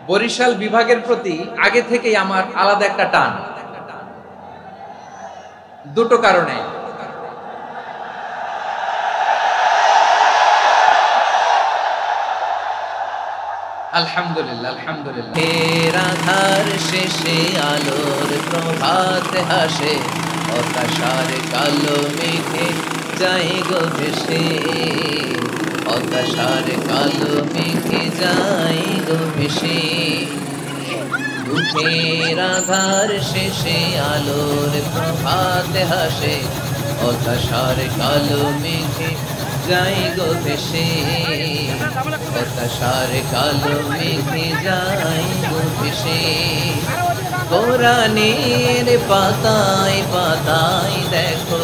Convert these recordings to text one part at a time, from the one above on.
বরিশাল বিভাগের প্রতি আগে থেকেই আমার আলাদা একটা টান, দুটো কারণে। আলহামদুলিল্লাহ আলহামদুলিল্লাহ। আধার শেষে আলোর প্রভাত হাসে, হতাশার কালো মেঘে যাই গো ভেসে, হতাশার কালো মেঘে যাই গো ভেসে। দুঃখের আধার শেষে আলোর প্রভাত হাসে, হতাশার কালো মেঘে যাই গো ভেসে, হতাশার কালো মেঘে যাই গো ভেসে। কোরআনের পাতায় পাতায় দেখো,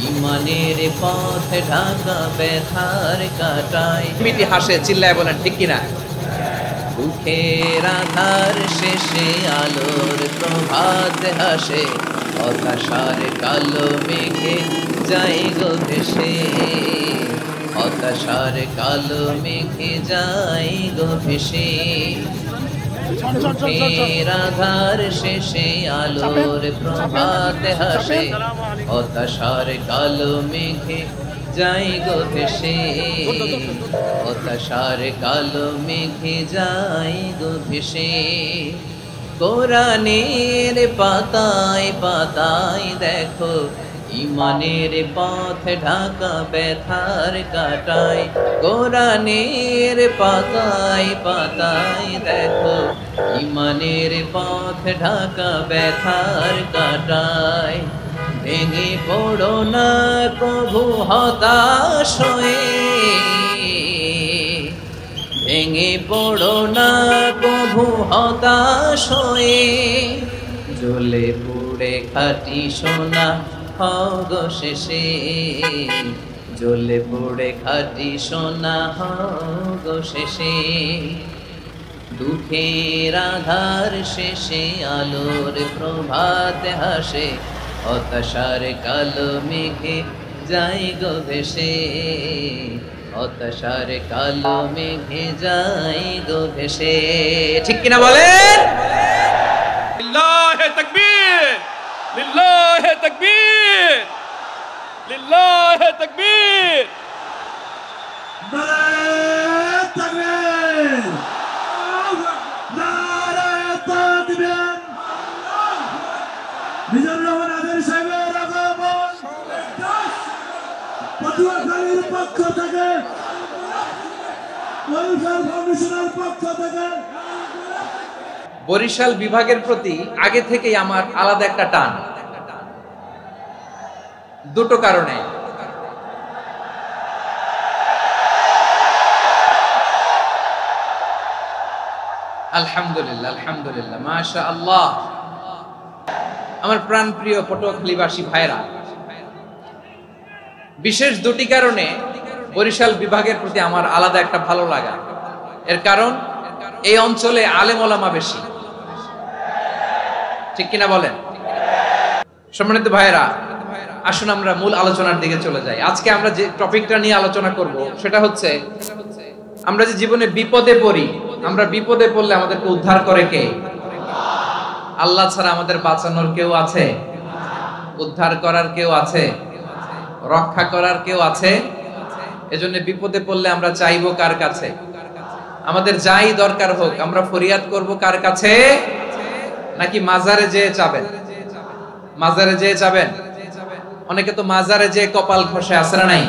ইমানের পথ ঢাকা ব্যথার কাটায়। মিটি হাসে, চিল্লায় বলেন ঠিক কিনা? দুঃখের আধার শেষে আলোর প্রভাত হাসে, হতাশার কালো মেঘে যাই গো ভেসে, হতাশার কালো মেঘে যাই গো ভেসে। দুঃখের আধার শেষে আলোর প্রভাত হাসে, হতাশার কালো মেঘে যাই গো ভেসে, হতাশার কালো মেঘে যাই গো ভেসে। কোরআনের পাতায় পাতায় দেখো, ইমানের পথ ঢাকা ব্যথার কাটায়। কোরআনের পাতায় পাতায় দেখো, ইমানের পথ ঢাকা ব্যথার কাটায়। ভেঙে পড়ো না প্রভু হতাশ হয়ে, ভেঙে পড়ো না প্রভু হতাশ হয়ে। জ্বলে পুড়ে খাঁটি সোনা হও গো শেষে, জ্বলে পুড়ে খাঁটি সোনা হও গো শেষে। দুঃখের আধার শেষে আলোর প্রভাত হাসে, হতাশার কালো মেঘে যাই গো ভেসে, হতাশার কালো মেঘে যাই গো ভেসে। ঠিক কিনা বলেন? লিল্লাহে তাকবীর, লিল্লাহে তাকবীর, লিল্লাহে তাকবীর। নারায়ে তাকবীর, নারায়ে তাকবীর। মিজানুর রহমান আজাদ সাহেবের আগমন পটুয়াখালীর পক্ষ থেকে, ওয়েলফেয়ার ফাউন্ডেশনের পক্ষ থেকে। বরিশাল বিভাগের প্রতি আগে থেকেই আমার আলাদা একটা টান, দুটো কারণে। আলহামদুলিল্লাহ আলহামদুলিল্লাহ, মাশাআল্লাহ। আমার প্রাণপ্রিয় পটুয়াখালীবাসী ভাইরা, বিশেষ দুটি কারণে বরিশাল বিভাগের প্রতি আমার আলাদা একটা ভালো লাগা। এর কারণ, এই অঞ্চলে আলেম ওলামা বেশি, ঠিক কিনা বলেন? সম্মানিত ভাইরা, আসুন আমরা মূল আলোচনার দিকে চলে যাই। আজকে আমরা যে টপিকটা নিয়ে আলোচনা করব সেটা হচ্ছে, আমরা যে জীবনে বিপদে পড়ি, আমরা বিপদে পড়লে আমাদেরকে উদ্ধার করে কে? আল্লাহ ছাড়া আমাদের বাঁচানোর কেউ আছে? উদ্ধার করার কেউ আছে? রক্ষা করার কেউ আছে? এজন্য বিপদে পড়লে আমরা চাইবো কার কাছে? আমাদের যাই দরকার হোক আমরা ফরিয়াদ করব কার কাছে? নাকি মাজারে যেয়ে চাবেন? মাজারে যেয়ে চাবেন? অনেকে তো মাজারে যেয়ে কপাল ঘষে, আছে না নাই?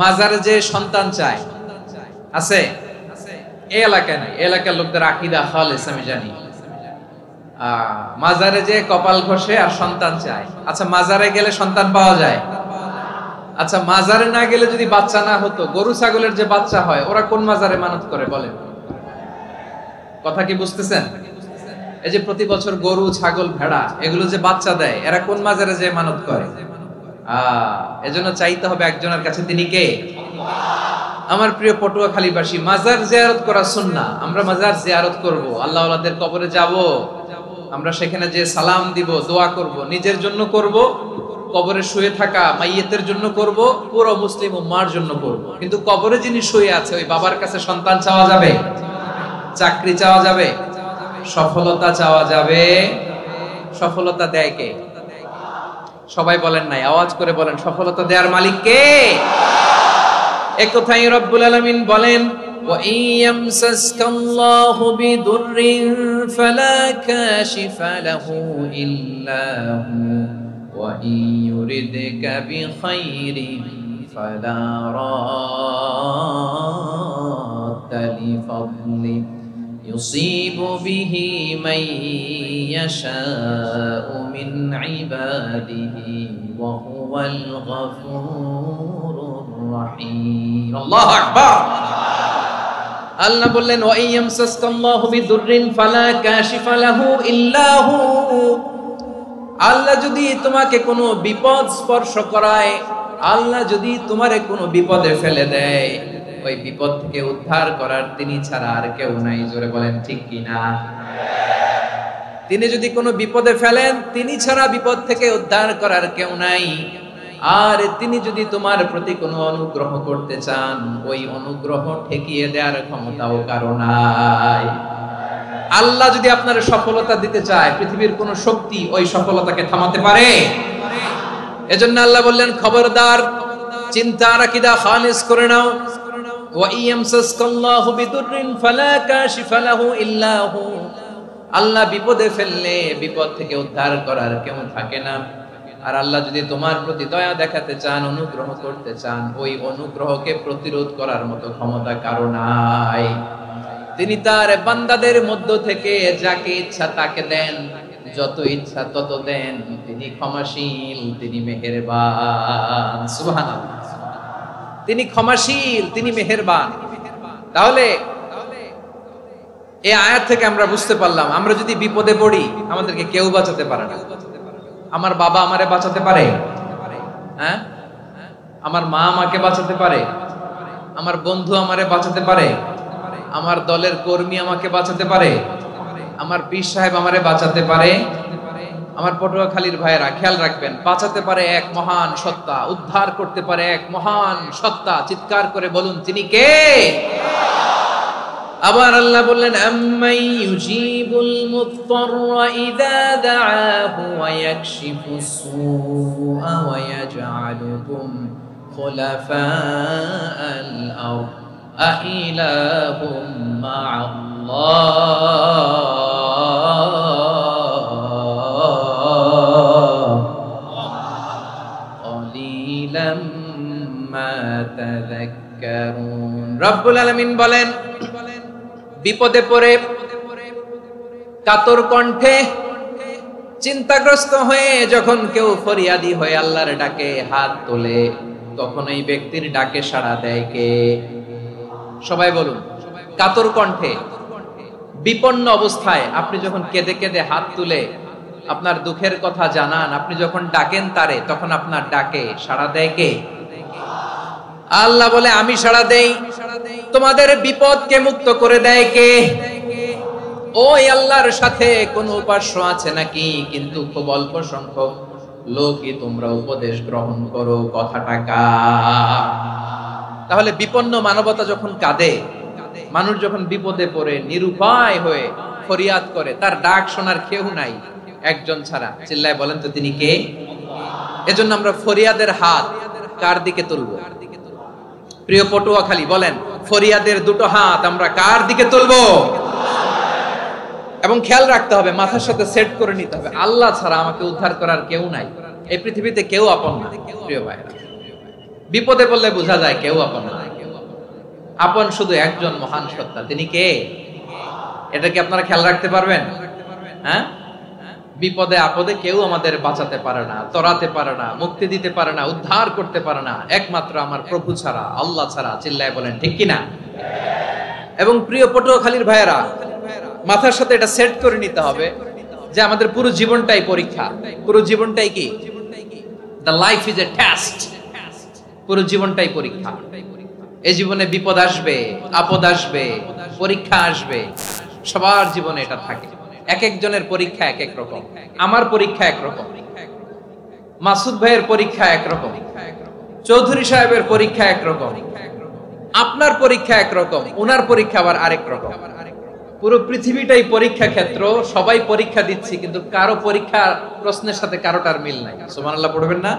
মাজারে যেয়ে সন্তান চায়, আছে? এই এলাকায় নাই, এলাকার লোকদের আকীদা খালেস আমি জানি। মাজারে যেয়ে কপাল ঘষে আর সন্তান চায়। আচ্ছা, মাজারে গেলে সন্তান পাওয়া যায়? আচ্ছা, মাজারে না গেলে যদি বাচ্চা না হতো, গরু ছাগলের যে বাচ্চা হয় ওরা কোন মাজারে মানত করে বলেন? কথা কি বুঝতেছেন? এই যে প্রতি বছর গরু ছাগল ভেড়া এগুলো যে বাচ্চা দেয়, এরা কোন মাজারে যে মানত করে? এজন্য চাইতে হবে একজনের কাছে, তিনি কে? আমার প্রিয় পটুয়াখালীবাসী, মাজার জিয়ারত করা সুন্নাহ। আমরা মাজার জিয়ারত করব, আল্লাহ ওয়ালাদের কবরে যাব, আমরা সেখানে যে সালাম দিব, দোয়া করব, নিজের জন্য করব, কবরে শুয়ে থাকা মাইয়েতের জন্য করব, পুরো মুসলিম উম্মার জন্য করব। কিন্তু কবরে যিনি শুয়ে আছে ওই বাবার কাছে সন্তান চাওয়া যাবে? চাকরি চাওয়া যাবে, সফলতা চাওয়া যাবে। সফলতা দেয় কে? সবাই বলেন নাই, আওয়াজ করে বলেন, সফলতা দেওয়ার মালিক কে? এক কথাই রব্বুল আলামিন বলেন, ওয়া ইয়ামসাসকাল্লাহু বিদুররিন ফালা কাশিফা লাহু ইল্লা হু ওয়া ইয়ুরিদকা বিখাইরিন ফালা রাদ্দা লিফাদলি ইউসিবু বিহি মান ইয়াশাউ মিন ইবাদিহি ওয়া হুয়াল গফুরুর রহিম। আল্লাহু আকবার। আল্লাহ বললেন, ওয়া ইয়ামসাসকাল্লাহু বিদুররিন ফালা কাশিফা লাহু ইল্লা হু। আল্লাহ যদি তোমাকে কোনো বিপদ স্পর্শ করায়, আল্লাহ যদি তোমারে কোনো বিপদে ফেলে দেয়, ওই বিপদ থেকে উদ্ধার করার তিনি ছাড়া আর কেউ নাই। জোরে বলেন ঠিক কিনা? তিনি যদি কোনো বিপদে ফেলেন, তিনি ছাড়া বিপদ থেকে উদ্ধার করার কেউ নাই। আর তিনি যদি তোমার প্রতি কোনো অনুগ্রহ করতে চান, ওই অনুগ্রহ ঠেকিয়ে দেওয়ার ক্ষমতাও কারো নাই। আল্লাহ যদি আপনার সফলতা দিতে চায়, পৃথিবীর কোন শক্তি ওই সফলতাকে থামাতে পারে? এজন্য আল্লাহ বললেন, খবরদার, চিন্তার আকীদা খালিস করে নাও। ওয়া ইয়ামসাসকাল্লাহু বিদুররিন ফালা কাশিফা লাহু ইল্লা হু। আল্লাহ বিপদে ফেললে বিপদ থেকে উদ্ধার করার কেউ থাকে না। আর আল্লাহ যদি তোমার প্রতি দয়া দেখাতে চান, অনুগ্রহ করতে চান, ওই অনুগ্রহকে প্রতিরোধ করার মতো ক্ষমতা কারো নাই। তিনি তার বান্দাদের মধ্য থেকে যাকে ইচ্ছা তাকে দেন, যত ইচ্ছা তত দেন। তিনি ক্ষমাশীল, তিনি মেহেরবান। সুবহানাল্লাহ। তিনি ক্ষমাশীল, তিনি মেহেরবান। তাহলে এই আয়াত থেকে আমরা বুঝতে পারলাম, আমরা যদি বিপদে পড়ি, আমাদেরকে কেউ বাঁচাতে পারে না। আমার বাবা আমারে বাঁচাতে পারে? হ্যাঁ? আমার মা আমাকে বাঁচাতে পারে? আমার বন্ধু আমারে বাঁচাতে পারে? আমার দলের কর্মী আমাকে বাঁচাতে পারে? আমার পীর সাহেব আমারে বাঁচাতে পারে? আমার পটুয়াখালীর ভাইয়েরা খেয়াল রাখবেন, বাঁচাতে পারে এক মহান সত্তা, উদ্ধার করতে পারে এক মহান সত্তা। চিৎকার করে বলুন, তিনি কে? আবার আল্লাহ বললেন, আম্মাই ইউজিবুল মুত্তাররা ইযা দাআহু ওয়া ইয়াকশিফুস সুআ ওয়া ইয়াজআলুকুম খুলাফাআল আরদ আইলাহুম মা'আল্লাহ ক্বালিলাম মা তাযাক্কারুন। রব্বুল আলামিন বলেন, বিপদে পড়ে কাতর কণ্ঠে চিন্তাগ্রস্ত হয়ে যখন কেউ ফরিয়াদি হয়ে আল্লাহর ডাকে হাত তোলে, তখন এই ব্যক্তির ডাকে সাড়া দেয় কে? সবাই বলুন। কাতর কণ্ঠে, বিপন্ন অবস্থায় আপনি যখন কেঁদে কেঁদে হাত তুলে আপনার দুঃখের কথা জানান, আপনি যখন ডাকেন তারে, তখন আপনার ডাকে সাড়া দেয় কে? আল্লাহ বলে, আমি সাড়া দেই। তোমাদের বিপদকে মুক্ত করে দেয় কে? ওই আল্লাহর সাথে কোন উপাস্য আছে নাকি? কিন্তু খুব অল্প সংখ্যক লোকই তোমরা উপদেশ গ্রহণ করো। কথাটা কার? তাহলে বিপন্ন মানবতা যখন কাঁদে, মানুষ যখন বিপদে পড়ে নিরুপায় হয়ে ফরিয়াদ করে, তার ডাক শোনার কেউ নাই একজন ছাড়া। চিল্লায় বলেন তো, তিনি কে? এজন্য আমরা ফরিয়াদের হাত কার দিকে তুলব? প্রিয় পটুয়াখালী, বলেন, ফরিয়াদের দুটো হাত আমরা কার দিকে তুলবো? এবং খেয়াল রাখতে হবে, মাথার সাথে সেট করে নিতে হবে, আল্লাহ ছাড়া আমাকে উদ্ধার করার কেউ নাই। এই পৃথিবীতে কেউ আপন না। প্রিয় ভাইরা, বিপদে পড়লে বোঝা যায় কেউ আপন না। আপন শুধু একজন মহান সত্তা। তিনি কে? এটা কি আপনারা খেয়াল রাখতে পারবেন? হ্যাঁ, বিপদে আপদে কেউ আমাদের বাঁচাতে পারে না, তরাতে পারে না, মুক্তি দিতে পারে না, উদ্ধার করতে পারে না, একমাত্র আমার প্রভু ছাড়া, আল্লাহ ছাড়া। চিল্লায় বলেন ঠিক কিনা? এবং প্রিয় পটুয়াখালীর ভাইয়েরা, মাথার সাথে এটা সেট করে নিতে হবে যে আমাদের পুরো জীবনটাই পরীক্ষা। পুরো জীবনটাই কি? The life is a test. পুরো জীবনটাই পরীক্ষা। এই জীবনে বিপদ আসবে, আপদ আসবে, পরীক্ষা আসবে, সবার জীবনে এটা থাকে। এক একজনের পরীক্ষা এক এক রকম। আমার পরীক্ষা একরকম, মাসুদ ভাইয়ের পরীক্ষা একরকম, চৌধুরী সাহেবের পরীক্ষা একরকম, আপনার পরীক্ষা একরকম, ওনার পরীক্ষা আবার আরেক রকম। পুরো পৃথিবীটাই পরীক্ষা ক্ষেত্র, সবাই পরীক্ষা দিচ্ছি, কিন্তু কারো পরীক্ষা প্রশ্নের সাথে কারোটার মিল নাই। সুবহানাল্লাহ পড়বেন না?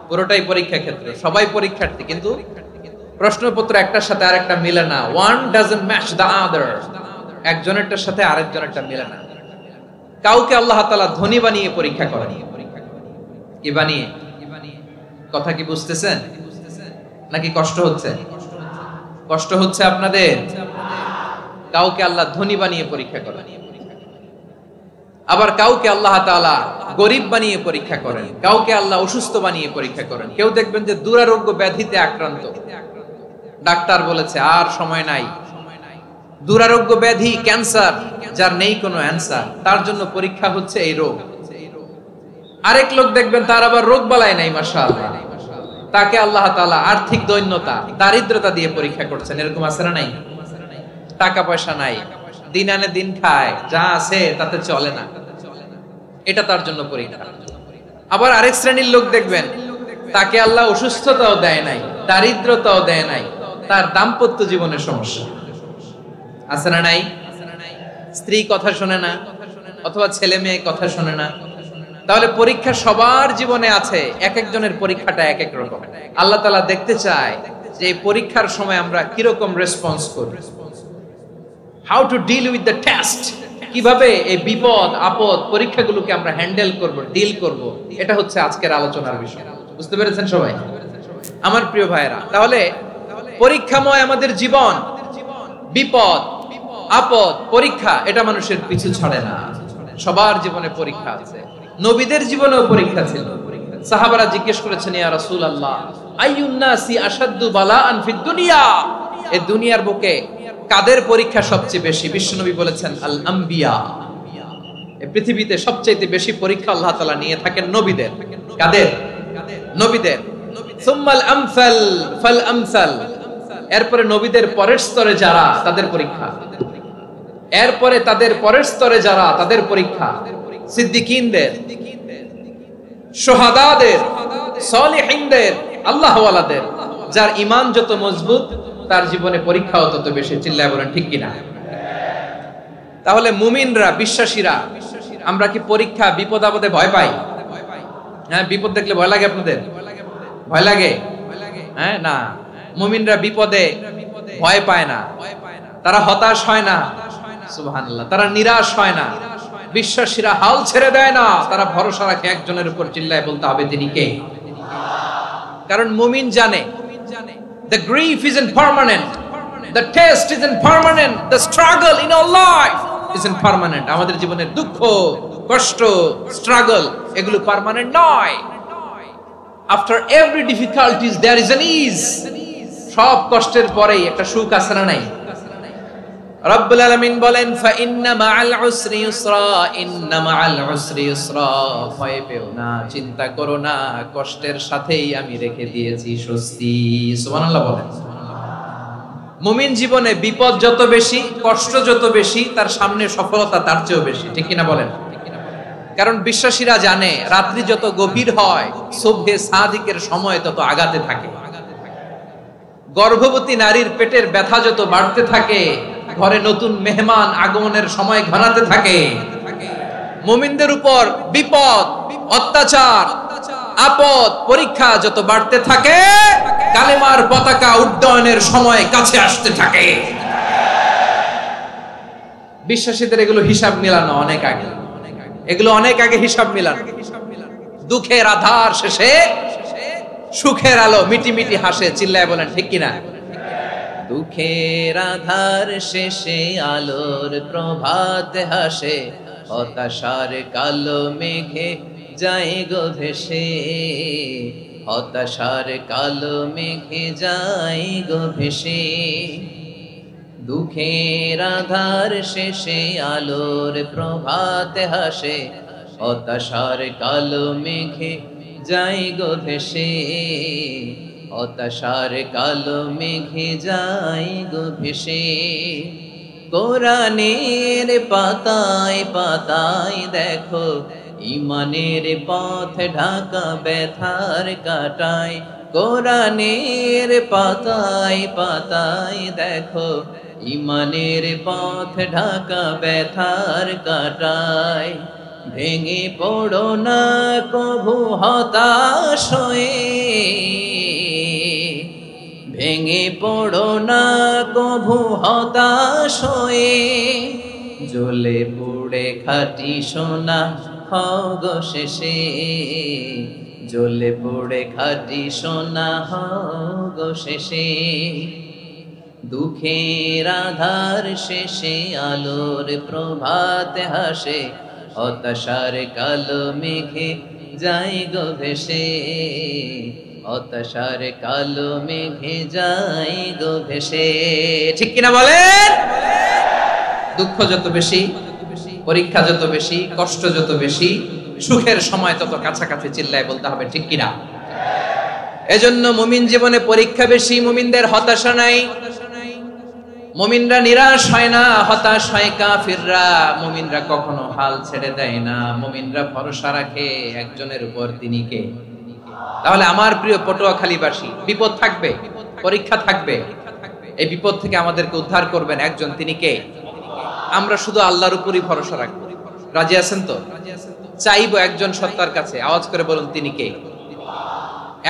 পুরোটাই পরীক্ষা ক্ষেত্র, সবাই পরীক্ষার্থী, কিন্তু প্রশ্নপত্র একটার সাথে আরেকটা মিলে না। One doesn't match the other, একজনেরটার সাথে আরেকজনেরটা মিলে না। কাউকে আল্লাহ তাআলা ধনী বানিয়ে পরীক্ষা করেন। কি বানিয়ে? কথা কি বুঝতেছেন নাকি কষ্ট হচ্ছে? কষ্ট হচ্ছে আপনাদের? কাউকে আল্লাহ ধনী বানিয়ে পরীক্ষা করেন, আবার কাউকে আল্লাহ তাআলা গরিব বানিয়ে পরীক্ষা করেন, কাউকে আল্লাহ অসুস্থ বানিয়ে পরীক্ষা করেন। কেউ দেখবেন যে দুরারোগ্য ব্যাধিতে আক্রান্ত, ডাক্তার বলেছে আর সময় নাই, দুরারোগ্য ব্যাধি ক্যান্সার, যার নেই কোনো অ্যান্সার, তার জন্য পরীক্ষা হচ্ছে এই রোগ। আরেক লোক দেখবেন তার আবার রোগ বালাই নাই, মাশাআল্লাহ, তাকে আল্লাহ তাআলা আর্থিক দৈন্যতা, দারিদ্রতা দিয়ে পরীক্ষা করছেন। এরকম আছে না নাই? টাকা পয়সা নাই, দিন আনে দিন খায়, যা আছে তাতে চলে না, এটা তার জন্য পরীক্ষা। আবার আরেক শ্রেণীর লোক দেখবেন তাকে আল্লাহ অসুস্থতাও দেয় নাই, দারিদ্রতাও দেয় নাই, তার দাম্পত্য জীবনের সমস্যা আছে না নাই? স্ত্রী কথা শোনে না, অথবা ছেলে মেয়ে কথা শোনে না। তাহলে পরীক্ষা সবার জীবনে আছে, এক একজনের পরীক্ষাটা এক এক রকম। আল্লাহ তাআলা দেখতে চায় যে এই পরীক্ষার সময় আমরা কিরকম রেসপন্স করি, how to deal with the test, কিভাবে এই বিপদ আপদ পরীক্ষাগুলোকে আমরা হ্যান্ডেল করব, ডিল করব। এটা হচ্ছে আজকের আলোচনার বিষয়। বুঝতে পেরেছেন সবাই আমার প্রিয় ভাইরা? তাহলে পরীক্ষাময় আমাদের জীবন, বিপদ আপদ পরীক্ষা, এটা মানুষের পিছু ছাড়ে না। সবার জীবনে পরীক্ষা আছে, নবীদের জীবনেও পরীক্ষা ছিল। সাহাবারা জিজ্ঞেস করেছেন, ইয়া রাসূলুল্লাহ, আইয়ুন নাসি আশাদ্দু বালাআন ফিদ দুনিয়া, এই দুনিয়ার বুকে কাদের পরীক্ষা সবচেয়ে বেশি? বিশ্বনবী বলেছেন, আল আম্বিয়া, এই পৃথিবীতে সবচেয়ে বেশি পরীক্ষা আল্লাহ তাআলা নিয়ে থাকেন নবীদের। কাদের? নবীদের। সুম্মাল আমসাল ফাল আমসাল, এরপরে নবীদের পরের স্তরে যারা, তাদের পরীক্ষা। এরপরে তাদের পরের স্তরে যারা, তাদের পরীক্ষা। সিদ্দিকীনদের, শুহাদাদের, সালিহিনদের, আল্লাহওয়ালাদের, যার ঈমান যত মজবুত তার জীবনে পরীক্ষাও তত বেশি। চিল্লায় বলেন ঠিক কিনা? তাহলে মুমিনরা, বিশ্বাসীরা, আমরা কি পরীক্ষা বিপদ আপদে ভয় পাই? হ্যাঁ, বিপদ দেখলে ভয় লাগে আপনাদের? ভয় লাগে? হ্যাঁ না, মুমিনরা বিপদে ভয় পায় না, তারা হতাশ হয় না, সুবহানাল্লাহ, তারা নিরাশ হয় না। বিশ্বাসীরা হাল ছেড়ে দেয় না, তারা ভরসা রাখে একজনের উপর। চিল্লায় বলতে হবে তিনি কে? কারণ মুমিন জানে the grief isn't permanent, the test isn't permanent, the struggle in our life isn't permanent. আমাদের জীবনের দুঃখ, কষ্ট, স্ট্রাগল, এগুলো পার্মানেন্ট নয়। After every difficulties there is an ease. সব কষ্টের পরেই একটা সুখ আছে না নাই? রব্বুল আলামিন বলেন, ফা ইন্না মাআল উসরি ইউসরা, ইন্না মাআল উসরি ইউসরা, ভয় পেও না, চিন্তা করো না, কষ্টের সাথেই আমি রেখে দিয়েছি স্বস্তি। সুবহানাল্লাহ বলেন। মুমিন জীবনে বিপদ যত বেশি, কষ্ট যত বেশি, তার সামনে সফলতা তার চেয়েও বেশি। ঠিক কিনা বলেন? কারণ বিশ্বাসীরা জানে রাত্রি যত গভীর হয়, সুবহে সাদিকের সময় তত আগাতে থাকে। গর্ভবতী নারীর পেটের ব্যথা যত বাড়তে থাকে, ঘরে নতুন মেহমান আগমনের সময় ঘনাতে থাকে। মুমিনদের উপর বিপদ, অত্যাচার, আপদ, পরীক্ষা যত বাড়তে থাকে, কালেমার পতাকা উড্ডয়নের সময় কাছে আসতে থাকে। বিশ্বাসীদের এগুলো হিসাব মিলানো অনেক আগে, এগুলো অনেক আগে হিসাব মিলানো। দুঃখের আধার শেষে সুখের আলো মিটি মিটি হাসে। চিল্লায় বলেন ঠিক কিনা? দুঃখের আধার শেষে আলোর প্রভাত হাসে, হতাশার কালো মেঘে যায় গো ভেসে, হতাশার কালো মেঘে যায় গো ভেসে। দুঃখের আধার শেষে আলোর প্রভাত হাসে, হতাশার কালো মেঘে যায় গো ভেসে, হতাশার কালো মেঘে যায় গো ভেসে। কোরআনের পাতায় পাতায় দেখো, ইমানের পথ ঢাকা ব্যথার কাটায়। কোরআনের পাতায় পাতায় দেখো, ইমানের পথ ঢাকা ব্যথার কাটায়, ভেঙে পড়ো না কভু হতাশ হয়ে, ভেঙে পড়ো না কভু হতাশ হয়ে, জ্বলে পুড়ে খাঁটি সোনা হও গো শেষে, জ্বলে পুড়ে খাঁটি সোনা হও গো শেষে। দুঃখের আধার শেষে আলোর প্রভাত হাসে, হতাশার কালো মেঘে যাই গো ভেসে, হতাশার কালো মেঘে যাই গো ভেসে। ঠিক কিনা বলেন? দুঃখ যত বেশি, পরীক্ষা যত বেশি, কষ্ট যত বেশি, সুখের সময় তত কাছাকাছি চিল্লায় বলতে হবে ঠিক কিনা। এজন্য মুমিন জীবনে পরীক্ষা বেশি, মুমিনদের হতাশা নাই। মুমিনরা নিরাশ হয় না, হতাশ হয় কাফিররা। মুমিনরা কখনো হাল ছেড়ে দেয় না, মুমিনরা ভরসা রাখে একজনের উপর, তিনি কে? তাহলে আমার প্রিয় পটুয়াখালীবাসী, বিপদ থাকবে, পরীক্ষা থাকবে, এই বিপদ থেকে আমাদেরকে উদ্ধার করবেন একজন, তিনি কে? আমরা শুধু আল্লাহর উপরই ভরসা রাখবো। রাজি আছেন তো? চাইবো একজন সত্তার কাছে, আওয়াজ করে বলুন তিনি কে?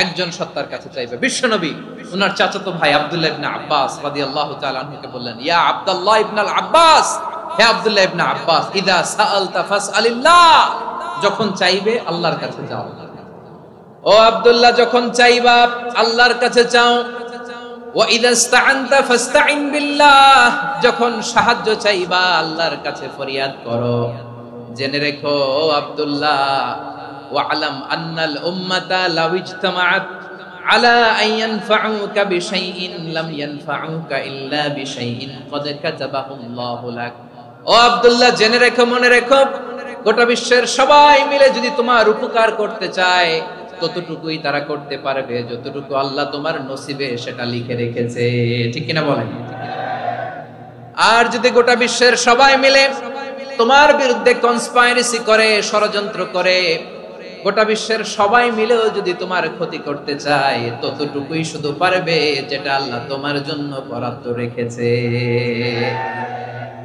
একজন সত্তার কাছে চাইবে। বিশ্বনবী ওনার চাচাতো ভাই আব্দুল্লাহ ইবনে আব্বাস রাদিয়াল্লাহু তাআলা আনহুকে বললেন, ইয়া আব্দুল্লাহ ইবনে আব্বাস, হে আব্দুল্লাহ ইবনে আব্বাস, ইদা সাআলতা ফাসআলিল্লাহ, যখন চাইবে আল্লাহর কাছে যাও। ও আব্দুল্লাহ, যখন চাইবা আল্লাহর কাছে চাও। ওয়া ইদা ইসতাআনতা ফাসতাইন বিল্লাহ, যখন সাহায্য চাইবা আল্লাহর কাছে ফরিয়াদ করো। জেনে রেখো ও আব্দুল্লাহ, ওয়া'লাম আন্নাল উম্মাতা লাউ ইজতামাআত আলা আন ইয়ানফাউকা বিশাইইন লাম ইয়ানফাউকা ইল্লা বিশাইইন ক্বাদ কাতাবাহু আল্লাহু লাক। ও আব্দুল্লাহ, জেনে রেখো, মনে রেখো, গোটা বিশ্বের সবাই মিলে যদি তোমার উপকার করতে চায় ততটুকুই তারা করতে পারবে যতটুকু আল্লাহ তোমার নসিবে সেটা লিখে রেখেছে। ঠিক কিনা বলেন? আর যদি গোটা বিশ্বের সবাই মিলে তোমার বিরুদ্ধে কনস্পাইরেসি করে, ষড়যন্ত্র করে, গোটা বিশ্বের সবাই মিলেও যদি তোমার ক্ষতি করতে চায় ততটুকুই শুধু পারবে যেটা আল্লাহ তোমার জন্য বরাদ্দ রেখেছে।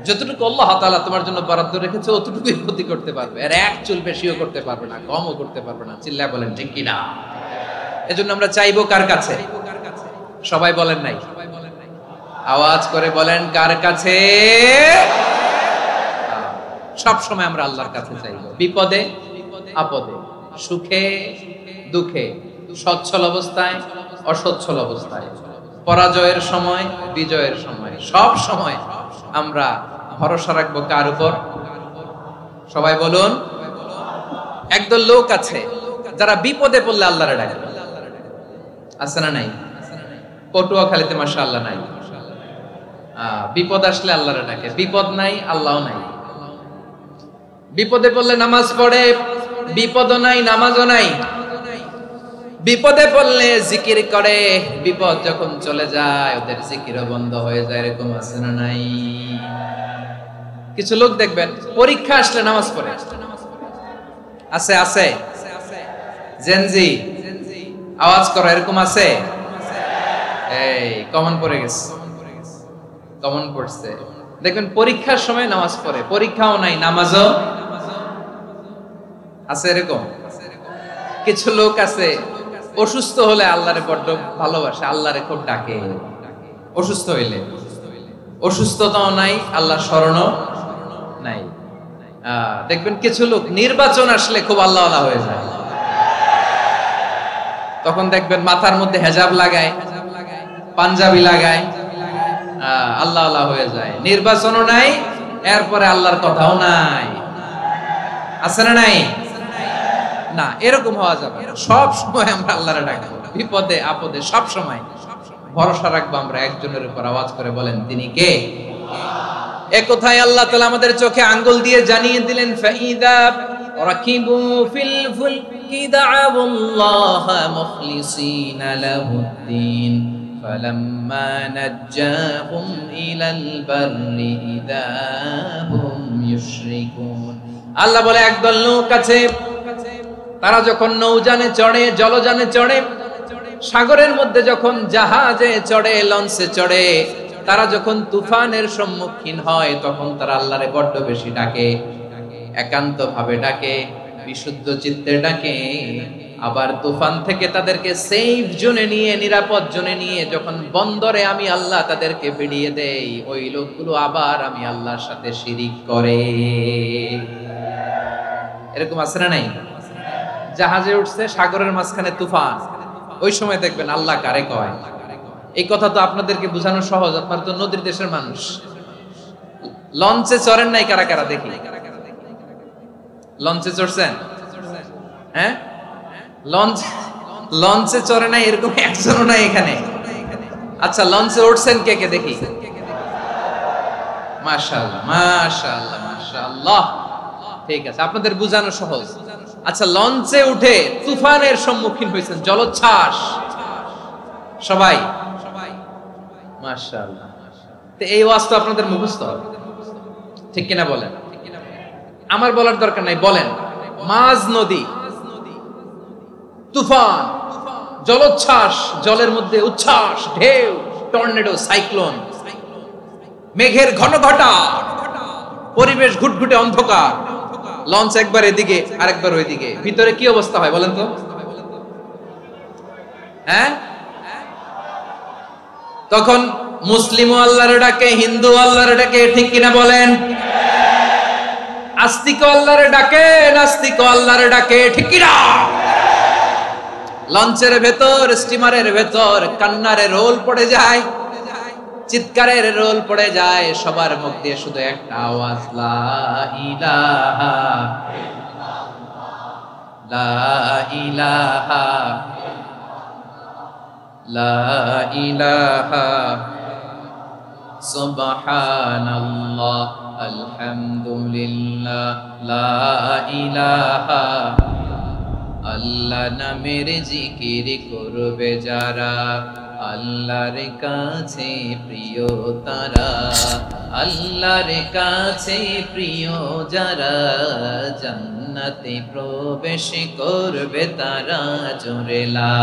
যতটুকু আল্লাহ তাআলা তোমার জন্য বরাদ্দ রেখেছে অতটুকুই ক্ষতি করতে পারবে, আর এক চুল বেশিও করতে পারবে না, কমও করতে পারবে না। চিল্লায় বলেন ঠিক কিনা? এজন্য আমরা চাইবো কার কাছে? সবাই বলেন নাই, আওয়াজ করে বলেন কার কাছে? সব সময় আমরা আল্লাহর কাছে চাইবো, বিপদে আপদে, সুখে দুঃখে, সচ্ছল অবস্থায় অসচ্ছল অবস্থায়, পরাজয়ের সময় বিজয়ের সময়, সব সময় আমরা ভরসা রাখবো কার উপর? সবাই বলুন। একদল লোক আছে যারা বিপদে পড়লে আল্লাহরে ডাকে, আছে না নাই? পটুয়াখালীতে মাশাআল্লাহ নাই। বিপদ আসলে আল্লাহরে ডাকে, বিপদ নাই আল্লাহও নাই। বিপদে পড়লে নামাজ পড়ে, বিপদও নাই নামাজও নাই। বিপদে পড়লে জিকির করে, বিপদ যখন চলে যায় ওদের জিকিরও বন্ধ হয়ে যায়। এরকম আছে না নাই? কিছু লোক দেখবেন পরীক্ষা আসলে নামাজ পড়ে, আছে আছে। জেনজি আওয়াজ করো, এরকম আছে? এই কমন পড়ে গেছে, কমন পড়ছে। দেখবেন পরীক্ষার সময় নামাজ পড়ে, পরীক্ষাও নাই নামাজও আছে। এরকম কিছু লোক আছে অসুস্থ হলে আল্লাহরে বড্ড ভালোবাসে, আল্লাহরে খুব ডাকে। অসুস্থ হইলে অসুস্থতাও নাই, আল্লাহ স্মরণও নাই। দেখবেন কিছু লোক নির্বাচন আসলে খুব আল্লাহওয়ালা হয়ে যায়, তখন দেখবেন মাথার মধ্যে হেজাব লাগায়, পাঞ্জাবি লাগায়, আল্লাহওয়ালা হয়ে যায়। নির্বাচনও নাই, এরপরে আল্লাহর কথাও নাই। আছে না নাই? না, এরকম হওয়া যাবে না। সব সময় আমরা আল্লাহরে ডাকবো, বিপদে আপদে সব সময় ভরসা রাখবো আমরা একজনের উপর। আওয়াজ করে বলেন তিনি কে? এ কথাই আল্লাহ তাআলা আমাদের চোখে আঙ্গুল দিয়ে জানিয়ে দিলেন, ফাইদা রাকিবু ফিল ফুলকি দা'আউল্লাহ মুখলিসিনা লাহুদ্দিন ফালাম্মা নাজ্জাহুম ইলাল বাররি ইযা হুম ইউশরিকুন। আল্লাহ বলে একদল লোক আছে, তারা যখন নৌযানে চড়ে, জলযানে চড়ে, সাগরের মধ্যে যখন জাহাজে চড়ে, লঞ্চে চড়ে, তারা যখন তুফানের সম্মুখীন হয় তখন তারা আল্লাহরে বড্ড বেশি ডাকে, একান্ত ভাবে ডাকে, বিশুদ্ধ চিত্তে ডাকে। আবার তুফান থেকে তাদেরকে সেফ জোনে নিয়ে, নিরাপদ জোনে নিয়ে যখন বন্দরে আমি আল্লাহ তাদেরকে ভিড়িয়ে দেই, ওই লোকগুলো আবার আমি আল্লাহর সাথে শিরিক করে। এরকম আছে না নাই? জাহাজে উঠছে, সাগরের মাঝখানে তুফান, ওই সময় দেখবেন আল্লাহ কারে কয়। এই কথা তো আপনাদেরকে বোঝানো সহজ, আপনারা তো নদীর দেশের মানুষ। লঞ্চে চড়েন নাই কারা কারা দেখি? লঞ্চে চড়ছেন? হ্যাঁ, লঞ্চে চড়ে নাই এরকম একজনও নাই এখানে। আচ্ছা, লঞ্চে উঠছেন কে কে দেখি? মাশাআল্লাহ, মাশাআল্লাহ, মাশাআল্লাহ। ঠিক আছে, আপনাদের বোঝানো সহজ। আচ্ছা, লঞ্চে উঠে তুফানের সম্মুখীন হয়েছেন, জলোচ্ছ্বাস, সবাই? মাশাআল্লাহ। তো এই ওয়াজ তো আপনাদের মুখস্থ, ঠিক কিনা বলেন? আমার বলার দরকার নাই, বলেন। মাঝ নদী, তুফান, জলোচ্ছ্বাস, জলের মধ্যে উচ্ছ্বাস, ঢেউ, টর্নেডো, সাইক্লোন, মেঘের ঘনঘটা, পরিবেশ ঘুটঘুটে অন্ধকার, লঞ্চ একবার এদিকে আরেকবার ওইদিকে, ভিতরে কি অবস্থা হয় বলেন তো? হ্যাঁ, তখন মুসলিমও আল্লাহর ডাকে, হিন্দু আল্লাহর ডাকে, ঠিক কিনা বলেন? আস্তিক আল্লাহর ডাকে, নাস্তিক আল্লাহর ডাকে, ঠিক কিনা? লঞ্চের ভেতর, স্টিমারের ভেতর কান্নারে রোল পড়ে যায়, চিৎকারের রোল পড়ে যায়, সবার মুখ দিয়ে শুধু একটা আওয়াজ, লা ইলাহা লা ইলাহা লা ইলাহা সুবহানাল্লাহ আলহামদুলিল্লাহ লা ইলাহা। আল্লাহ নামের জিকির করবে যারা, আল্লাহর কাছে প্রিয় তারা, আল্লাহর কাছে প্রিয় যারা, জান্নাতে প্রবেশ করবে তারা, জোরে লা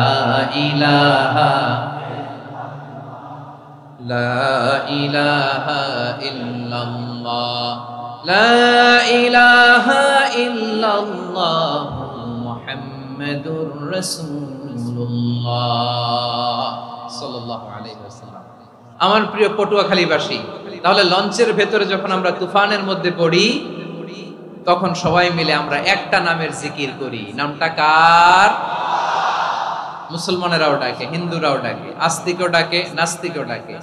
ইলাহা লা ইলাহা ইল্লাল্লাহ লা ইলাহা ইল্লাল্লাহ মুহাম্মাদুর রাসূলুল্লাহ সাল্লাল্লাহু আলাইহি ওয়াসাল্লাম। আমার প্রিয় পটুয়াখালীবাসী, তাহলে লঞ্চের ভেতরে যখন আমরা তুফানের মধ্যে পড়ি তখন সবাই মিলে আমরা একটা নামের জিকির করি। নামটা কার? মুসলমানেরাও ডাকে, হিন্দুরাও ডাকে, আস্তিকও ডাকে, নাস্তিকও ডাকে,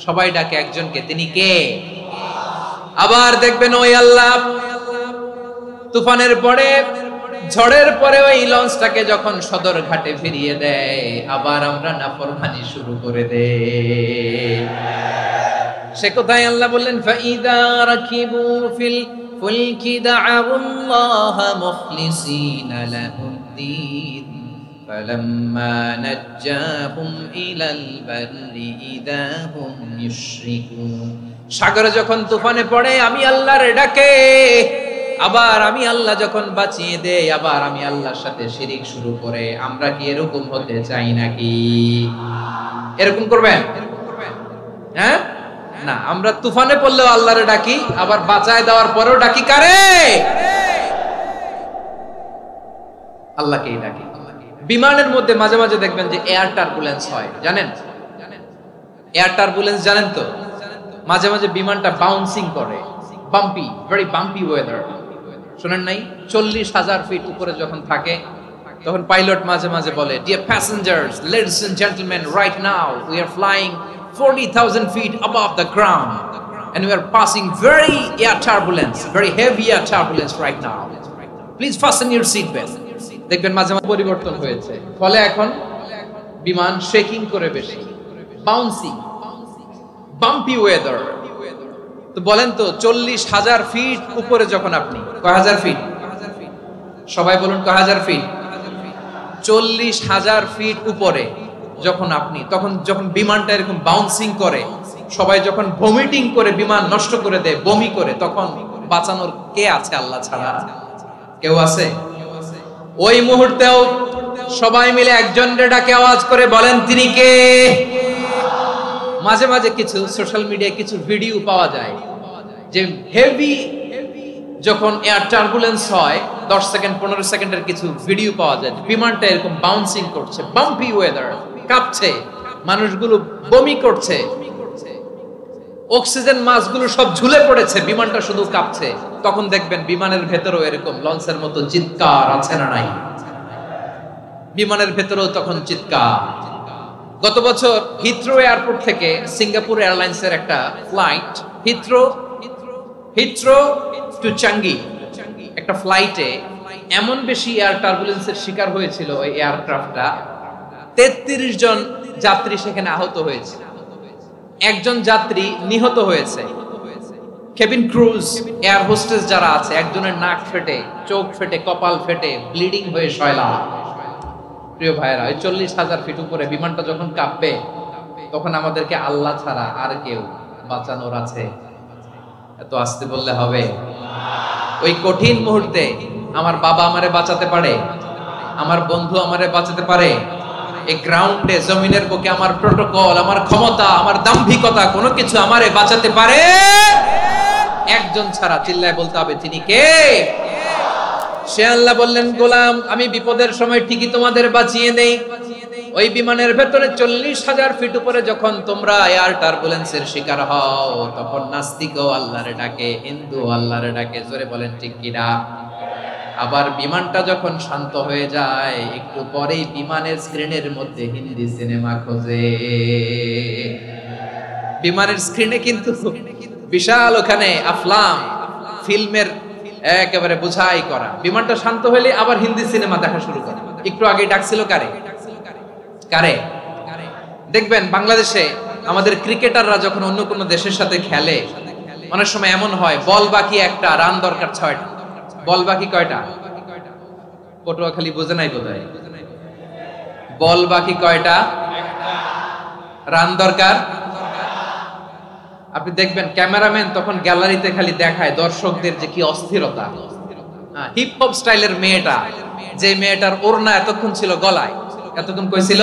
সবাই ডাকে একজনকে। তিনি কে? আবার দেখবেন ওই আল্লাহ তুফানের পরে, ঝড়ের পরে ওই লঞ্চটাকে যখন সদর ঘাটে ফিরিয়ে দেয়, আবার আমরা নাফরমানি শুরু করে দেই। সে কোথায় আল্লাহ বললেন, ফাইদা রাকিবু ফিল ফুলকি দা'উল্লাহ মুখলিসিনা লাহুদ্দিন ফালাম্মা নাজ্জাহুম ইলাল বাররি ইযা হুম ইউশরিকুন। সাগরে যখন তুফানে পড়ে আমি আল্লাহর ডাকে, আবার আমি আল্লাহ যখন বাঁচিয়ে দেই, আবার আমি আল্লাহর সাথে শিরিক শুরু করে। আমরা কি এরকম হতে চাই নাকি? এরকম করবেন? হ্যাঁ না, আমরা তুফানে পড়লেও আল্লাহরে ডাকি, আবার বাঁচায় দেওয়ার পরেও ডাকি কারে? আল্লাহকেই ডাকি। বিমানের মধ্যে মাঝে মাঝে দেখবেন যে এয়ার টার্বুলেন্স হয়, জানেন? এয়ার টার্বুলেন্স জানেন তো? মাঝে মাঝে বিমানটা বাউন্সিং করে, বাম্পি, ভেরি বাম্পি ওয়েদার। শুনেন নাই? 40,000 ফিট উপরে যখন থাকে তখন পাইলট মাঝে মাঝে বলে, dear passengers, ladies and gentleman, right now we are flying 40,000 feet above the ground and we are passing very air turbulence, very heavy air turbulence right now. Please fasten your seat belt. দেখবেন মাঝে মাঝে পরিবর্তন হয়েছে, ফলে এখন বিমান shaking করে বেশি, বাউন্সিং, বাম্পি ওয়েদার। তো বলেন তো 40,000 ফিট উপরে যখন আপনি, কয় হাজার ফিট? সবাই বলুন কয় হাজার ফিট? 40,000 ফিট উপরে যখন আপনি, তখন যখন বিমানটা এরকম বাউন্সিং করে, সবাই যখন ভমিটিং করে বিমান নষ্ট করে দেয়, বমি করে, তখন বাঁচানোর কে আছে আল্লাহ ছাড়া? কেউ আছে? ওই মুহূর্তেও সবাই মিলে একজনের ডাকে আওয়াজ করে বলেন তিনি কে? মাঝে মাঝে কিছু সোশ্যাল মিডিয়ায় কিছু ভিডিও পাওয়া যায় যে হেভি যখন এয়ার টার্বুলেন্স হয় 10 সেকেন্ড 15 সেকেন্ডের কিছু ভিডিও পাওয়া যায় বিমানটা এরকম বাউন্সিং করছে, বাম্পি ওয়েদার, কাঁপছে, মানুষগুলো বমি করছে, অক্সিজেন মাস্কগুলো সব ঝুলে পড়েছে, বিমানটা শুধু কাঁপছে। তখন দেখবেন বিমানের ভেতরেও এরকম লঞ্চের মতো চিৎকার আছে না নাই? বিমানের ভেতরেও তখন চিৎকার। গত বছর হিথ্রো এয়ারপোর্ট থেকে সিঙ্গাপুর এয়ারলাইন্সের একটা ফ্লাইট হিথ্রো টু চাঙ্গি একটা ফ্লাইটে এমন বেশি এয়ার টার্বুলেন্সের শিকার হয়েছিল ওই এয়ারক্রাফটটা, 33 জন যাত্রী সেখানে আহত হয়েছে, একজন যাত্রী নিহত হয়েছে। কেবিন ক্রুজ এয়ার হোস্টেস যারা আছে একজনের নাক ফেটে, চোখ ফেটে, কপাল ফেটে ব্লিডিং হয়ে শয়লা। প্রিয় ভাইরা, ওই 40,000 ফিট উপরে বিমানটা যখন কাঁপবে তখন আমাদেরকে আল্লাহ ছাড়া আর কেউ বাঁচানোর আছে? এত আস্তে বললে হবে? ওই কঠিন মুহূর্তে আমার বাবা আমারে বাঁচাতে পারে, আমার বন্ধু আমারে বাঁচাতে পারে। এই গ্রাউন্ডে জমিনের বুকে আমার প্রোটোকল, আমার ক্ষমতা, আমার দাম্ভিকতা কোনো কিছু আমারে বাঁচাতে পারে? একজন ছাড়া, চিল্লায় বলতে হবে তিনি কে? সে আল্লাহ বললেন, গোলাম আমি বিপদের সময় ঠিকই তোমাদের বাঁচিয়ে নেই। ওই বিমানের ভেতরে 40,000 ফিট উপরে যখন তোমরা এয়ার টার্বুলেন্সের শিকার হও তখন নাস্তিকও আল্লাহরে ডাকে, হিন্দু আল্লাহরে ডাকে, জোরে বলেন ঠিক কিনা? আবার বিমানটা যখন শান্ত হয়ে যায় একটু পরেই বিমানের স্ক্রিনের মধ্যে হিন্দি সিনেমা খোঁজে। বিমানের স্ক্রিনে কিন্তু বিশাল ওখানে আফলাম ফিল্মের একেবারে বোঝাই করা। বিমানটা শান্ত হলে আবার হিন্দি সিনেমা দেখা শুরু করে। একটু আগে ডাকছিল কারে? দেখবেন বাংলাদেশে আমাদের ক্রিকেটাররা যখন অন্য কোনো দেশের সাথে খেলে অনেক সময় এমন হয় বল বাকি একটা, রান দরকার 6টা। বল বাকি কয়টা? পটুয়াখালী বুঝে নাই বোধহয়। বল বাকি কয়টা? রান দরকার। আপনি দেখবেন ক্যামেরাম্যান তখন গ্যালারিতে খালি দেখায় দর্শকদের যে কি অস্থিরতা। হিপ হপ স্টাইলের মেয়েটা, যে মেয়েটার ওড়না এতক্ষণ ছিল গলায়, এতক্ষণ কই ছিল,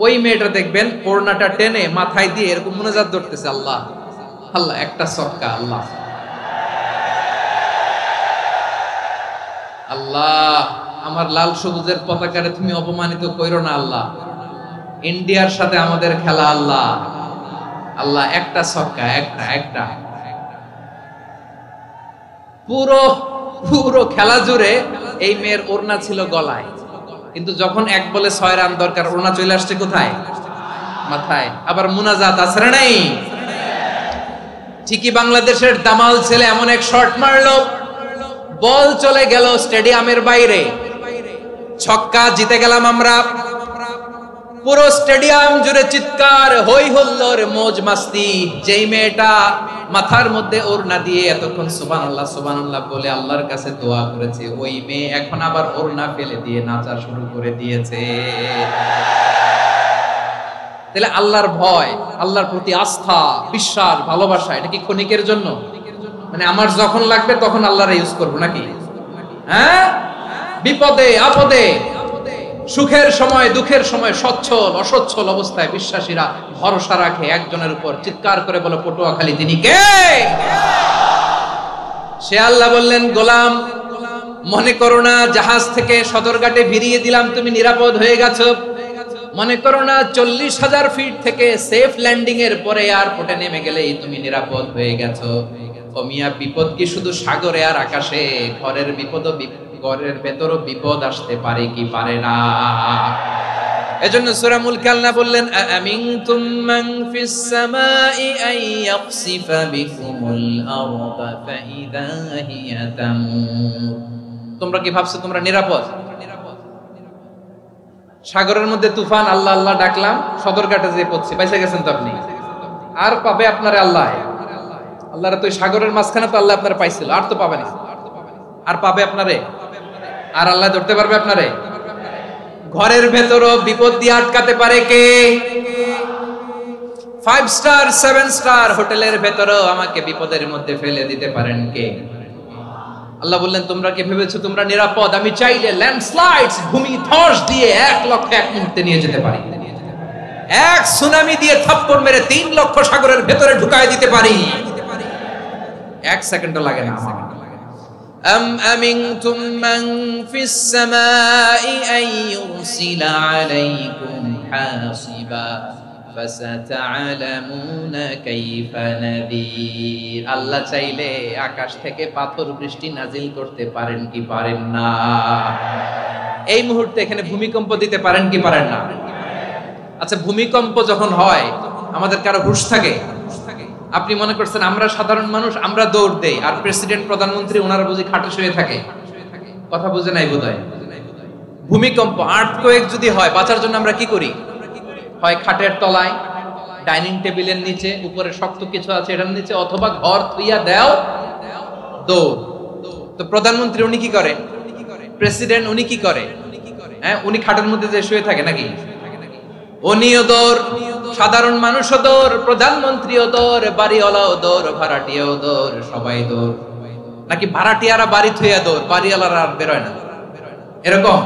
ওই মেয়েটা দেখবেন ওড়নাটা টেনে মাথায় দিয়ে এরকম মুনাজাত ধরতেছে, আল্লাহ আল্লাহ, একটা সক্কা, আল্লাহ আল্লাহ আমার লাল সবুজের পতাকারে তুমি অপমানিত কইরো না আল্লাহ, ইন্ডিয়ার সাথে আমাদের খেলা আল্লাহ আল্লাহ, একটা ছক্কা, একটা পুরো খেলা জুড়ে এই মেয়ের ওড়না ছিল গলায়, কিন্তু যখন 1 বলে 6 রান দরকার ওড়না চলে আসছে কোথায়? মাথায়। আবার মুনাজাত আছে না নাই? ঠিকই বাংলাদেশের দামাল ছেলে এমন এক শট মারলো, বল চলে গেল স্টেডিয়ামের বাইরে, ছক্কা, জিতে গেলাম আমরা। পুরো স্টেডিয়াম জুড়ে চিৎকার, হই হুল্লোড়, মौज মাস্তি। যেই মেয়েটা মাথার মধ্যে ওড়না দিয়ে এতক্ষণ সুবহানাল্লাহ সুবহানাল্লাহ বলে আল্লাহর কাছে দোয়া করেছে, ওই মেয়ে এখন আবার ওড়না ফেলে দিয়ে নাচা শুরু করে দিয়েছে। তাহলে আল্লাহর ভয়, আল্লাহর প্রতি আস্থা, বিশ্বাস, ভালোবাসা, এটা কি ক্ষণিকের জন্য? মানে আমার যখন লাগবে তখন আল্লাহর ইউজ করব নাকি? হ্যাঁ, বিপদে আপদে, সুখের সময় দুঃখের সময়, সচ্ছল অসচ্ছল অবস্থায় বিশ্বাসীরা ভরসা রাখে একজনের উপর। চিৎকার করে বলে পটুয়াখালী তিনি কে? সে আল্লাহ বললেন, গোলাম মনে করো না জাহাজ থেকে সদরঘাটে ভিড়িয়ে দিলাম তুমি নিরাপদ হয়ে গেছো, মনে করো না 40,000 ফিট থেকে সেফ ল্যান্ডিং এর পরে এয়ারপোর্টে নেমে গেলেই তুমি নিরাপদ হয়ে গেছো। ও মিয়া, বিপদ কি শুধু সাগরে আর আকাশে? ঘরের বিপদও, ঘরের ভেতরও বিপদ আসতে পারে কি পারে না? এজন্য সূরা মুলক আল্লাহ বললেন, আমিনতুম মান ফিস সামাই আন ইয়াখসিফা বিকুমুল আরদা ফাইদা হিয়া তামুর। তোমরা কি ভাবছো তোমরা নিরাপদ? সাগরের মধ্যে তুফান, আল্লাহ আল্লাহ ডাকলাম, সদরঘাটে যেয়ে পড়ছে, বাইসা গেছেন তো আপনি। আর পাবে আপনারে আল্লাহ? আল্লাহর তো সাগরের মাঝখানে তো আল্লাহ আপনারা পাইছিল, আর তো পাবে না। আর পাবে আপনারে? আর আল্লাহ ধরতে পারবে আপনারে? ঘরের ভেতরও বিপদ দিয়ে আটকাতে পারে কে? 5 স্টার 7 স্টার হোটেলের ভেতরও আমাকে বিপদের মধ্যে ফেলে দিতে পারেন কে? আল্লাহ বললেন, তোমরা কি ভেবেছো তোমরা নিরাপদ? আমি চাইলে ল্যান্ডস্লাইডস, ভূমি ধস দিয়ে 1 লক্ষ 1 মুহূর্তে নিয়ে যেতে পারি। এক সুনামি দিয়ে থাপ্পড় মেরে 3 লক্ষ সাগরের ভেতরে ঢুকায় দিতে পারি, এক সেকেন্ডও লাগে না। أم أمنتم من في السماء أن يرسل عليكم حاصبا فستعلمون كيف نذير। আল্লাহ চাইলে আকাশ থেকে পাথর বৃষ্টি নাজিল করতে পারেন কি পারেন না? এই মুহূর্তে এখানে ভূমিকম্প দিতে পারেন কি পারেন না? আচ্ছা, ভূমিকম্প যখন হয় আমাদের কারো হুঁশ থাকে? আপনি মনে করছেন আমরা সাধারণ মানুষ, আমরা দৌড় দেই, আর প্রেসিডেন্ট প্রধানমন্ত্রী ওনারা বুঝি খাটে শুয়ে থাকে? কথা বুঝে নাই বোধহয়। ভূমিকম্প, আর্থকোয়েক যদি হয়, বাঁচার জন্য আমরা কি করি? হয় খাটের তলায়, ডাইনিং টেবিলের নিচে, উপরে শক্ত কিছু আছে এটার নিচে, অথবা ঘর থুইয়া দেও দৌড়। তো প্রধানমন্ত্রী উনি কি করে? প্রেসিডেন্ট উনি কি করে? হ্যাঁ, উনি খাটের মধ্যে যে শুয়ে থাকে নাকি? উনিও দৌড়, সাধারণ মানুষও দৌড়, প্রধানমন্ত্রীও দৌড়, বাড়িওয়ালাও দৌড়, ভাড়াটিয়াও দৌড়, সবাই দৌড়। নাকি ভাড়াটিয়ারা বাড়ি থুইয়া দৌড়, বাড়িওয়ালারা আর বেরোয় না? এরকম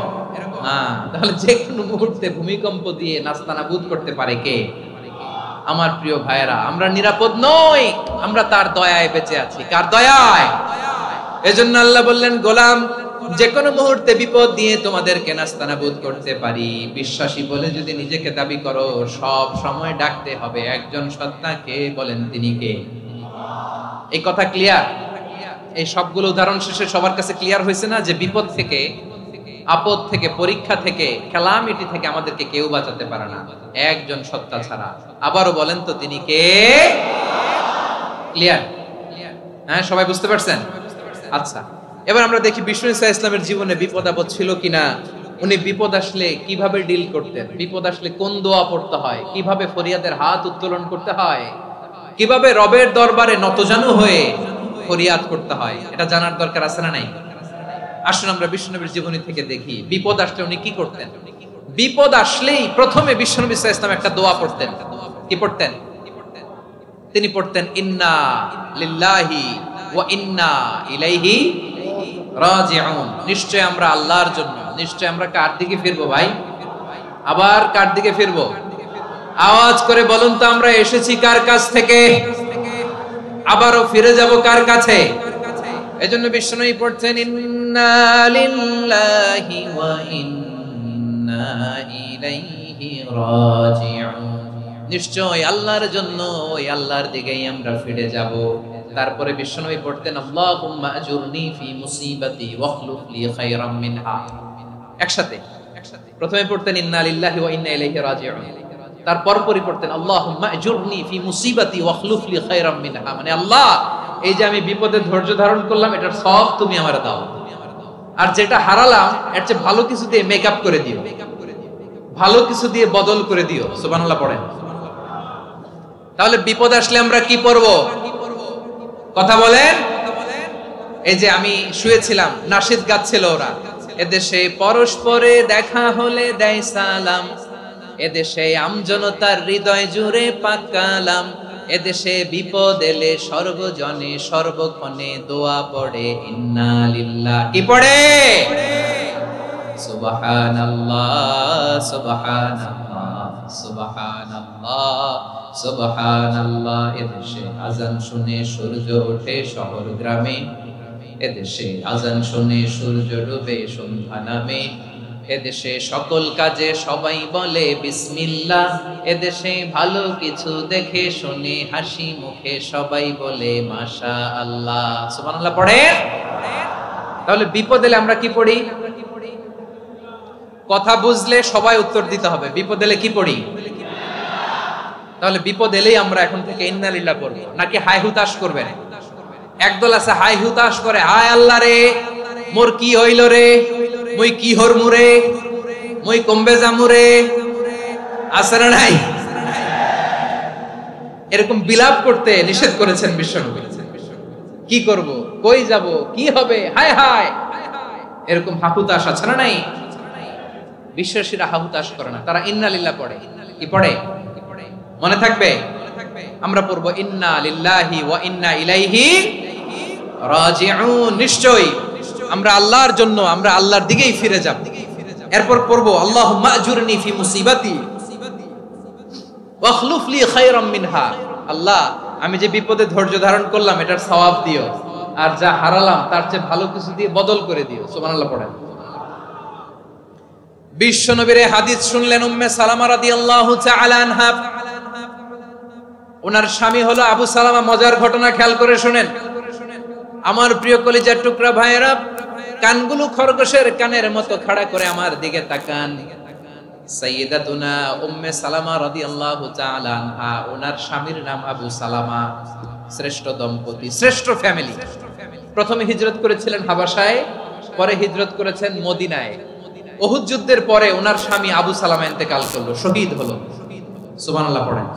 না। তাহলে যে কোনো মুহূর্তে ভূমিকম্প দিয়ে নাস্তানাবুদ করতে পারে কে? আমার প্রিয় ভাইয়েরা, আমরা নিরাপদ নই, আমরা তার দয়ায় বেঁচে আছি। কার দয়ায়? এজন্য আল্লাহ বললেন, গোলাম যে কোনো মুহূর্তে বিপদ দিয়ে তোমাদেরকে নাস্তানাবুদ করতে পারি। বিশ্বাসী বলে যদি নিজেকে দাবি করো, সব সময় ডাকতে হবে একজন সত্তাকে। বলেন তিনি কে? এই কথা ক্লিয়ার? এই সবগুলো উদাহরণ শেষে সবার কাছে ক্লিয়ার হয়েছে না যে বিপদ থেকে, আপদ থেকে, পরীক্ষা থেকে, ক্যালামিটি থেকে আমাদেরকে কেউ বাঁচাতে পারে না একজন সত্তা ছাড়া। আবারও বলেন তো তিনি কে? ক্লিয়ার? হ্যাঁ, সবাই বুঝতে পারছেন? আচ্ছা, এবার আমরা দেখি বিষ্ণু ঈসা ইসলামের জীবনে বিপদ আপদ ছিল কিনা। উনি বিপদ আসলে কিভাবে ডিল করতেন, বিপদ আসলে কোন দোয়া পড়তে হয়, কিভাবে ফরিয়াদের হাত উত্তোলন করতে হয়, কিভাবে রবের দরবারে নতজানু হয়ে ফরিয়াদ করতে হয়, এটা জানার দরকার আছে না নাই? আসুন আমরা বিষ্ণুনবীর জীবনী থেকে দেখি বিপদ আসলে উনি কি করতেন। বিপদ আসলেই প্রথমে বিষ্ণু ঈসা ইসলাম একটা দোয়া পড়তেন। কি পড়তেন? তিনি পড়তেন ইন্না লিল্লাহি ওয়া ইন্না ইলাইহি রাজিউন। নিশ্চয় আমরা আল্লাহর জন্য, নিশ্চয় আমরা কার দিকে ফিরবো ভাই? আবার কার দিকে ফিরবো? আওয়াজ করে বলুন তো, আমরা এসেছি কার কাছ থেকে, আবারও ফিরে যাব কার কাছে? এজন্য বিষ্ণুই পড়ছেন ইন্না লিল্লাহি ওয়া ইন্না ইলাইহি রাজিউন। নিশ্চয় আল্লাহর জন্য, ওই আল্লাহর দিকেই আমরা ফিরে যাব। তারপরে বিষ্ণুই পড়তেন আল্লাহুম্মা আজুরনি ফি মুসিবাতি ওয়াখলুফ লি খায়রাম মিনহা। একসাথে প্রথমে পড়তেন ইন্না লিল্লাহি ওয়া ইন্না ইলাইহি রাজিউন, তারপর পরে পড়তেন আল্লাহুম্মা আজুরনি ফি মুসিবাতি ওয়াখলুফ লি খায়রাম মিনহা। মানে আল্লাহ, এই যে আমি বিপদে ধৈর্য ধারণ করলাম, এটার সব তুমি আমারে দাও, আর যেটা হারালাম এর চেয়ে ভালো কিছু দিয়ে মেকআপ করে দিও, ভালো কিছু দিয়ে বদল করে দিও। সুবহানাল্লাহ পড়েন। তাহলে বিপদ আসলে আমরা কি পড়ব? কথা বলেন। এই যে আমি শুয়েছিলাম, নাশিদ গাচ্ছিল ওরা, এদেশে পরস্পরে দেখা হলে দেয় সালাম, এদেশে আমজনতার হৃদয় জুড়ে পাক কালাম, এদেশে বিপদ এলে সর্বজনে সর্বক্ষণে দোয়া পড়ে ইন্না লিল্লাহ। কি পড়ে? সুবহানাল্লাহ সুবহানাল্লাহ সুবহানাল্লাহ সুবহানাল্লাহ। এদেশে আজান শুনে সূর্য ওঠে শহর গ্রামে, এদেশে আজান শুনে সূর্য ডুবে সন্ধ্যা নামে, এদেশে সকল কাজে সবাই বলে বিসমিল্লাহ, এদেশে ভালো কিছু দেখে শুনে হাসি মুখে সবাই বলে মাশাআল্লাহ। সুবহানাল্লাহ পড়ে। তাহলে বিপদ এলে আমরা কি পড়ি? কথা বুঝলে সবাই উত্তর দিতে হবে। বিপদ এলে কি পড়ি? তাহলে বিপদ এলেই আমরা এখন থেকে ইন্না লিল্লাহ পড়ব, নাকি হাই হুতাশ করবেন? একদল আছে হাই হুতাশ করে, হায় আল্লাহ রে মোর কি হইল রে, মই কি হরমু রে, মই কমবে জামু রে। আছে না নাই? এরকম বিলাপ করতে নিষেধ করেছেন বিশ্বনবী। কি করব, কই যাব, কি হবে, হায় হায়, এরকম হাহুতাশ আছে না নাই? বিশ্বাসীরা হাহুতাশ করে না, তারা ইন্না লিল্লাহ পড়ে। কি পড়ে? মনে থাকবে? আমরা পড়ব ইন্না লিল্লাহি ওয়া ইন্না ইলাইহি রাজিউন। নিশ্চয় আমরা আল্লাহর জন্য, আমরা আল্লাহর দিকেই ফিরে যাব। এরপর পড়ব আল্লাহুম্মা আজুরনি ফি মুসিবাতি ওয়াখলুফ লি খায়রাম মিনহা, আল্লাহ আমি যে বিপদে ধৈর্য ধারণ করলাম এটার সওয়াব দিও, আর যা হারালাম তার চেয়ে ভালো কিছু দিয়ে বদল করে দিও। সুবহানাল্লাহ পড়েন। বিশ্বনবীর হাদিস শুনলেন উম্মে সালামা রাদিয়াল্লাহু তাআলা আনহা, ওনার স্বামী হলো আবু সালামা। মজার ঘটনা খেয়াল করে শুনেন আমার প্রিয় কলিজার টুকরা ভাইয়েরা, কানগুলো খরগোশের কানের মতো খাড়া করে আমার দিকে তাকান। সাইয়্যিদাতুনা উম্মে সালামা রাদিয়াল্লাহু তাআলা আনহা, ওনার স্বামীর নাম আবু সালামা। শ্রেষ্ঠ দম্পতি, শ্রেষ্ঠ ফ্যামিলি। প্রথমে হিজরত করেছিলেন হাবাসায়, পরে হিজরত করেছেন মদিনায়। উহুদ যুদ্ধের পরে ওনার স্বামী আবু সালামা ইন্তেকাল করলো, শহীদ হলো। সুবহানাল্লাহ পড়েন।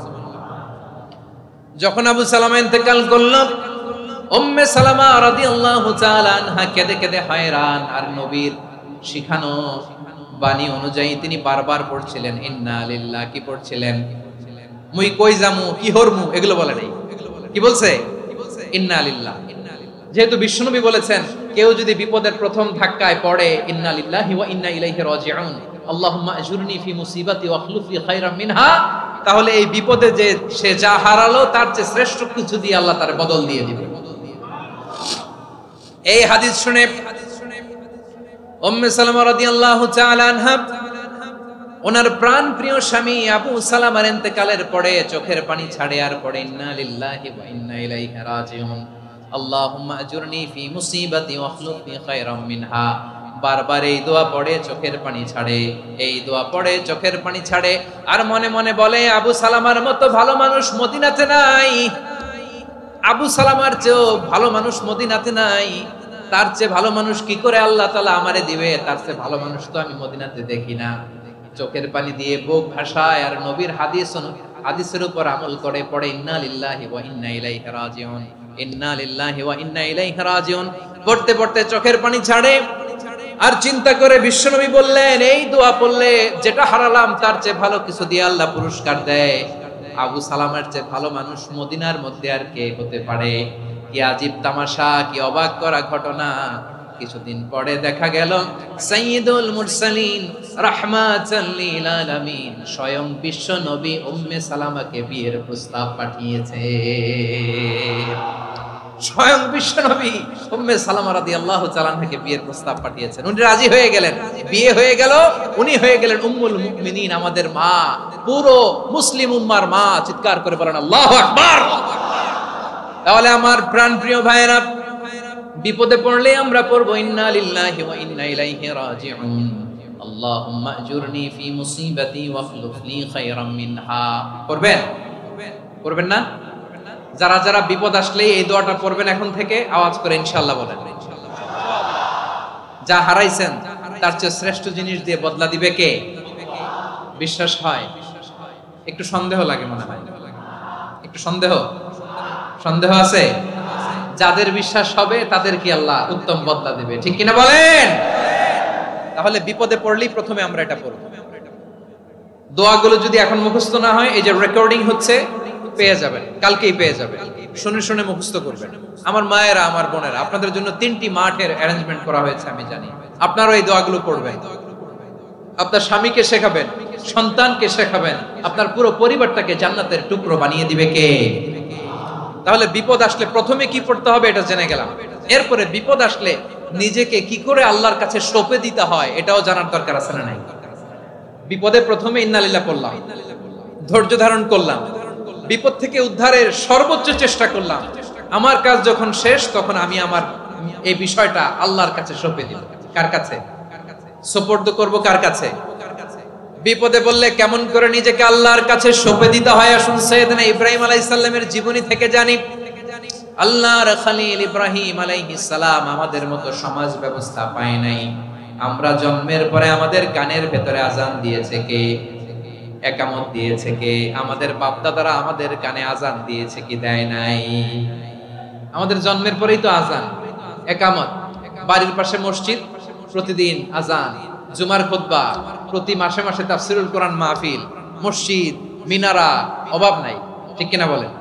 যখন আবু সালামা ইন্তেকাল করলো, উম্মে সালামা রাদিয়াল্লাহু তাআলা আনহা কেঁদে কেঁদে হয়রান। আর নবীর শিখানো বাণী অনুযায়ী তিনি বারবার পড়ছিলেন ইন্না লিল্লাহ। কি পড়ছিলেন? মুই কই জামু, কি হরমু, এগুলো বলে নাই। কি বলছে? ইন্না লিল্লাহ। যেহেতু বিশ্বনবী বলেছেন কেউ যদি বিপদের প্রথম ধাক্কায় পড়ে ইন্না লিল্লাহি ওয়া ইন্না ইলাইহি রাজিউন, আল্লাহুম্মা আজুরনি ফি মুসিবাতি ওয়া আখলুফ লি খায়রাম মিনহা, তাহলে এই বিপদে যে সে যা হারালো তার চেয়ে শ্রেষ্ঠ কিছু দিয়ে আল্লাহ তার বদল দিয়ে দিবে। এই হাদিস শুনে উম্মে সালামা রাদিয়াল্লাহু তাআলা আনহা ওনার প্রাণ প্রিয় স্বামী আবু সালামার ইন্তেকালের পরে চোখের পানি ছাড়ে আর পড়ে ইন্না লিল্লাহি ওয়া ইন্না ইলাইহি রাজিউন, আল্লাহুম্মা আজুরনি ফি মুসিবাতি ওয়া আখলুফ লি খায়রাম মিনহা। বারবার এই দোয়া পড়ে চোখের পানি ছাড়ে, এই দোয়া পড়ে চোখের পানি ছাড়ে, আর মনে মনে বলে আবু সালামার মতো ভালো মানুষ মদিনাতে নাই, আবু সালামার চেয়েও ভালো মানুষ মদিনাতে নাই, তার চেয়ে ভালো মানুষ কি করে আল্লাহ তাআলা আমারে দিবে, তার চেয়ে ভালো মানুষ তো আমি মদিনাতে দেখি না। চোখের পানি দিয়ে বুক ভাসায় আর নবীর হাদিসের উপর আমল করে পড়ে ইন্না লিল্লাহি ওয়া ইন্না ইলাইহি রাজিউন, ইন্না লিল্লাহি ওয়া ইন্না ইলাইহি রাজিউন। পড়তে পড়তে চোখের পানি ছাড়ে আর চিন্তা করে বিশ্বনবী বললেন এই দোয়া পড়লে যেটা হারালাম তার চেয়ে ভালো কিছু দিয়ে আল্লাহ পুরস্কার দেয়। আবু সালামার চেয়ে ভালো মানুষ মদিনার মধ্যে আর কে হতে পারে? কি আজীব তামাশা, কি অবাক করা ঘটনা। কিছুদিন পরে দেখা গেল সাইয়্যিদুল মুরসালিন রাহমাতাল লিল আলামিন স্বয়ং বিশ্ব নবী উম্মে সালামাকে বিয়ের প্রস্তাব পাঠিয়েছে। স্বয়ং বিশ্ব নবী উম্মে সালামা রাদিয়াল্লাহু তাআলা আনহাকে বিয়ের প্রস্তাব পাঠিয়েছেন। উনি রাজি হয়ে গেলেন, বিয়ে হয়ে গেল, উনি হয়ে গেলেন উম্মুল মুমিনিন, আমাদের মা, পুরো মুসলিম উম্মার মা। চিৎকার করে বলেন আল্লাহু আকবার। তাহলে আমার প্রাণপ্রিয় ভাইয়েরা, বিপদে পড়লে আমরা পড়ব ইন্না লিল্লাহি ওয়া ইন্না ইলাইহি রাজিউন, আল্লাহুম্মা আজুরনি ফি মুসিবাতি ওয়া আখলুফ লি খায়রাম মিনহা। পড়বেন? পড়বেন না? যারা যারা বিপদ আসলে এই দোয়াটা পড়বেন এখন থেকে আওয়াজ করে ইনশাআল্লাহ বলেন। যা হারাইছেন তার চেয়ে শ্রেষ্ঠ জিনিস দিয়ে বদলা দিবে কে? বিশ্বাস হয়? একটু সন্দেহ লাগে মনে হয়, একটু সন্দেহ আছে? যাদের বিশ্বাস হবে তাদের কি আল্লাহ উত্তম বদলা দিবে, ঠিক কিনা বলেন? তাহলে বিপদে পড়লেই প্রথমে আমরা এটা পড়ব। দোয়াগুলো যদি এখন মুখস্থ না হয়, এই যে রেকর্ডিং হচ্ছে পেয়ে যাবেন, কালকেই পেয়ে যাবেন। শুনে শুনে মুখস্থ করবেন। আমার মায়েরা, আমার বোনেরা, আপনাদের জন্য 3টি মাঠের অ্যারেঞ্জমেন্ট করা হয়েছে, আমি জানি। আপনারাও এই দোয়াগুলো পড়বেন, আপনার স্বামীকে শেখাবেন, সন্তানকে শেখাবেন, আপনার পুরো পরিবারটাকে জান্নাতের টুকরো বানিয়ে দিবে কে? তাহলে বিপদ আসলে প্রথমে কি পড়তে হবে এটা জেনে গেলাম। এরপরে বিপদ আসলে নিজেকে কি করে আল্লাহর কাছে সঁপে দিতে হয় এটাও জানার দরকার আছে না নাই? বিপদে প্রথমে ইন্না লিল্লাহ পড়লাম, ধৈর্য ধারণ করলাম, বিপদ থেকে উদ্ধারের সর্বোচ্চ চেষ্টা করলাম। আমার কাজ যখন শেষ তখন আমি আমার এই বিষয়টা আল্লাহর কাছে সঁপে দিব। কার কাছে সুপর্দ করব? কার কাছে? বিপদে বললে কেমন করে নিজেকে আল্লাহর কাছে সঁপে দিতে হয় আসুন সাইয়েদনা ইব্রাহিম আলাইহিস সালামের জীবনী থেকে জানি। আল্লাহর খলিল ইব্রাহিম আলাইহিস সালাম আমাদের মতো সমাজ ব্যবস্থা পায় নাই। আমরা জন্মের পরে আমাদের কানের ভেতরে আজান দিয়েছে কে? একামত দিয়েছে কে? আমাদের বাপ দাদারা আমাদের কানে আজান দিয়েছে কি দেয় নাই? আমাদের জন্মের পরেই তো আজান, একামত, বাড়ির পাশে মসজিদ, প্রতিদিন আজান, জুমার খুতবা, প্রতি মাসে মাসে তাফসিরুল কোরআন মাহফিল, মসজিদ, মিনারা, অভাব নাই, ঠিক কিনা বলেন?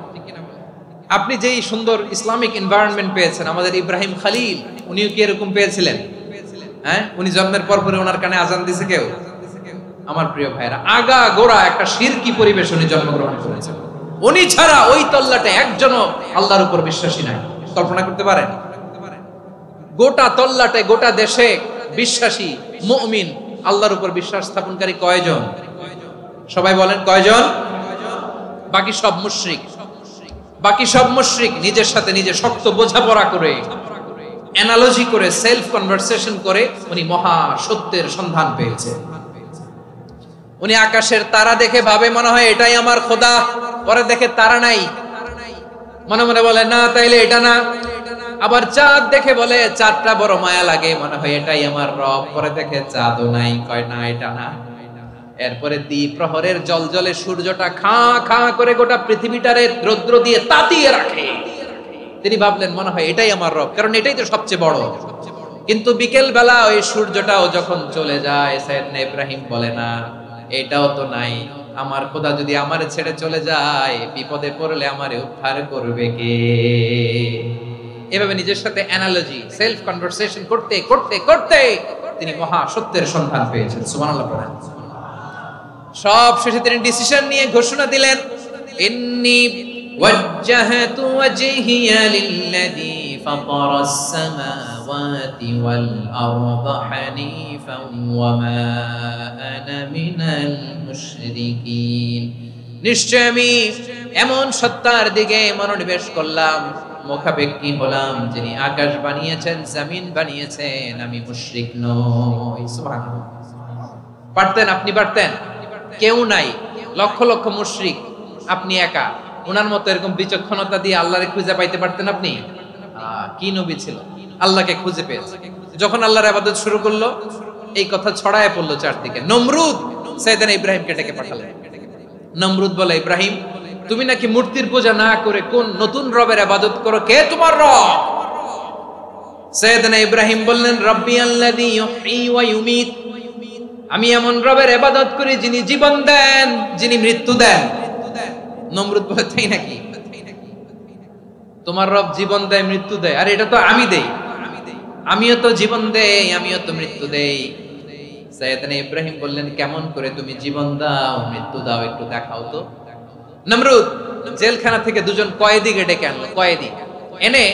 আপনি যেই সুন্দর ইসলামিক এনভায়রনমেন্ট পেয়েছেন, আমাদের ইব্রাহিম খলিল উনিও কি এরকম পেয়েছিলেন? হ্যাঁ, উনি জন্মের পর পরে ওনার কানে আজান দিয়েছে কেউ? আমার প্রিয় ভাইরা, আগা গোড়া একটা শিরকি পরিবেশ উনি জন্মগ্রহণ করেছেন। উনি ছাড়া ওই তল্লাটে একজনও আল্লাহর উপর বিশ্বাসী নাই। কল্পনা করতে পারেন? গোটা তল্লাটে গোটা দেশে বিশ্বাসী মুমিন আল্লাহর উপর বিশ্বাস স্থাপনকারী কয়জন? সবাই বলেন কয়জন? বাকি সব মুশরিক। বাকি সব মুশরিক নিজের সাথে নিজে শক্ত বোঝাপড়া করে, অ্যানালজি করে, সেলফ কনভারসেশন করে উনি মহা সত্যের সন্ধান পেয়েছে। উনি আকাশের তারা দেখে ভাবে মনে হয় এটাই আমার খোদা, পরে দেখে তারা নাই, মনে মনে বলে না তাইলে এটা না। আবার চাঁদ দেখে বলে চাঁদটা বড় মায়া লাগে, মনে হয় এটাই আমার রব, পরে দেখে চাঁদও নাই, কয় না এটা না। এরপরে দ্বীপ প্রহরের জলজলে সূর্যটা খাঁ খাঁ করে গোটা পৃথিবীটারে রৌদ্র দিয়ে তাতিয়ে রাখে। তিনি ভাবলেন মনে হয় এটাই আমার রব, কারণ এটাই তো সবচেয়ে বড়। কিন্তু বিকেল বেলা ওই সূর্যটাও যখন চলে যায়, সাইয়েদনা ইব্রাহিম বলে না এটাও তো নাই, আমার খোদা যদি আমারে ছেড়ে চলে যায়, বিপদে পড়লে আমারে উদ্ধার করবে কে? এভাবে নিজের সাথে অ্যানালজি, সেলফ কনভারসেশন করতে করতে করতে তিনি মহা সত্যের সন্ধান পেয়েছেন। সুবহানাল্লাহ পড়েন। সব শেষে তিনি ডিসিশন নিয়ে ঘোষণা দিলেন, ইন্নী ওয়াজ্জাহতু ওয়াজহিয়া লিল্লাযী ফাতারাস সামাওয়াতি ওয়াল আরদা হানিফান ওয়া মা আনা মিনাল মুশরিকিন। নিশ্চয় আমি এমন সত্তার দিকে মনোনিবেশ করলাম, মুখাপেক্ষী হলাম, যিনি আকাশ বানিয়েছেন, জমিন বানিয়েছেন, আমি মুশরিক নই। সুবহানাল্লাহ। পারতেন? আপনি পারতেন? কেউ নাই, লক্ষ লক্ষ মুশরিক, আপনি একা। ওনার মতো এরকম বিচক্ষণতা দিয়ে আল্লাহরে খুঁজে পাইতে পারতেন আপনি? কি নবী ছিল, আল্লাহকে খুঁজে পেয়েছে। যখন আল্লাহর ইবাদত শুরু করলো, এই কথা ছড়ায় পড়লো চারদিকে। নমরুদ সাইয়েদনা ইব্রাহিমকে ডেকে পাঠালেন। নমরুদ বলে, ইব্রাহিম তুমি নাকি মূর্তির পূজা না করে কোন নতুন রবের ইবাদত করো, কে তোমার রব? সাইয়েদনা ইব্রাহিম বললেন, রব্বি আল্লাযী ইউহয়ী ওয়া ইউমীত, আমি এমন রবের ইবাদত করি যিনি জীবন দেন, যিনি মৃত্যু দেন। নমরুদ বলে, তাই নাকি? তোমার রব জীবন দেয়, মৃত্যু দেয়, আর এটা তো আমি দেই, আমিও তো জীবন দেই, আমিও তো মৃত্যু দেই। সাইয়েদনা ইব্রাহিম বললেন, কেমন করে তুমি জীবন দাও, মৃত্যু দাও, একটু দেখাও তো। নমরুদ জেলখানা থেকে দুজন কয়েদিকে ডেকে আনলো। কয়েদি এনে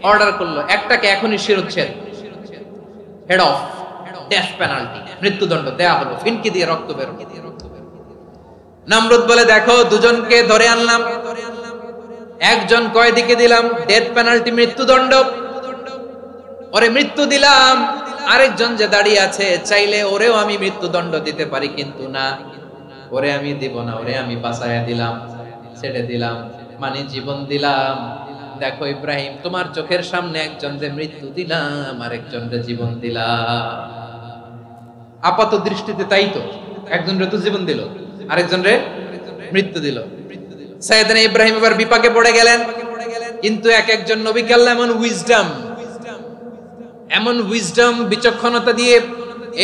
অর্ডার করলো, একটাকে এখনই শিরোচ্ছেদ, হেড অফ, ডেথ পেনাল্টি, মৃত্যুদণ্ড দেয়া হলো, ফিনকি দিয়ে রক্ত বের। নমরুদ বলে, দেখো দুজনকে ধরে আনলাম, একজন কয়েদিকে দিলাম ডেথ পেনাল্টি, মৃত্যুদণ্ড, ওরে মৃত্যু দিলাম। আরেকজন যে দাঁড়িয়ে আছে, চাইলে ওরেও আমি মৃত্যুদণ্ড দিতে পারি, কিন্তু না, ওরে আমি দিব না, ওরে আমি বাঁচায়া দিলাম, ছেড়ে দিলাম, মানে জীবন দিলাম। দেখো ইব্রাহিম, তোমার চোখের সামনে একজন যে মৃত্যু দিলাম, আরেকজন যে জীবন দিলাম। আপাত দৃষ্টিতে তাই তো, একজন রে তো জীবন দিল, আরেকজন রে মৃত্যু দিল। সাইয়েদনা ইব্রাহিম এবার বিপাকে পড়ে গেলেন। কিন্তু এক একজন নবীকে আল্লাহ এমন উইজডম বিচক্ষণতা দিয়ে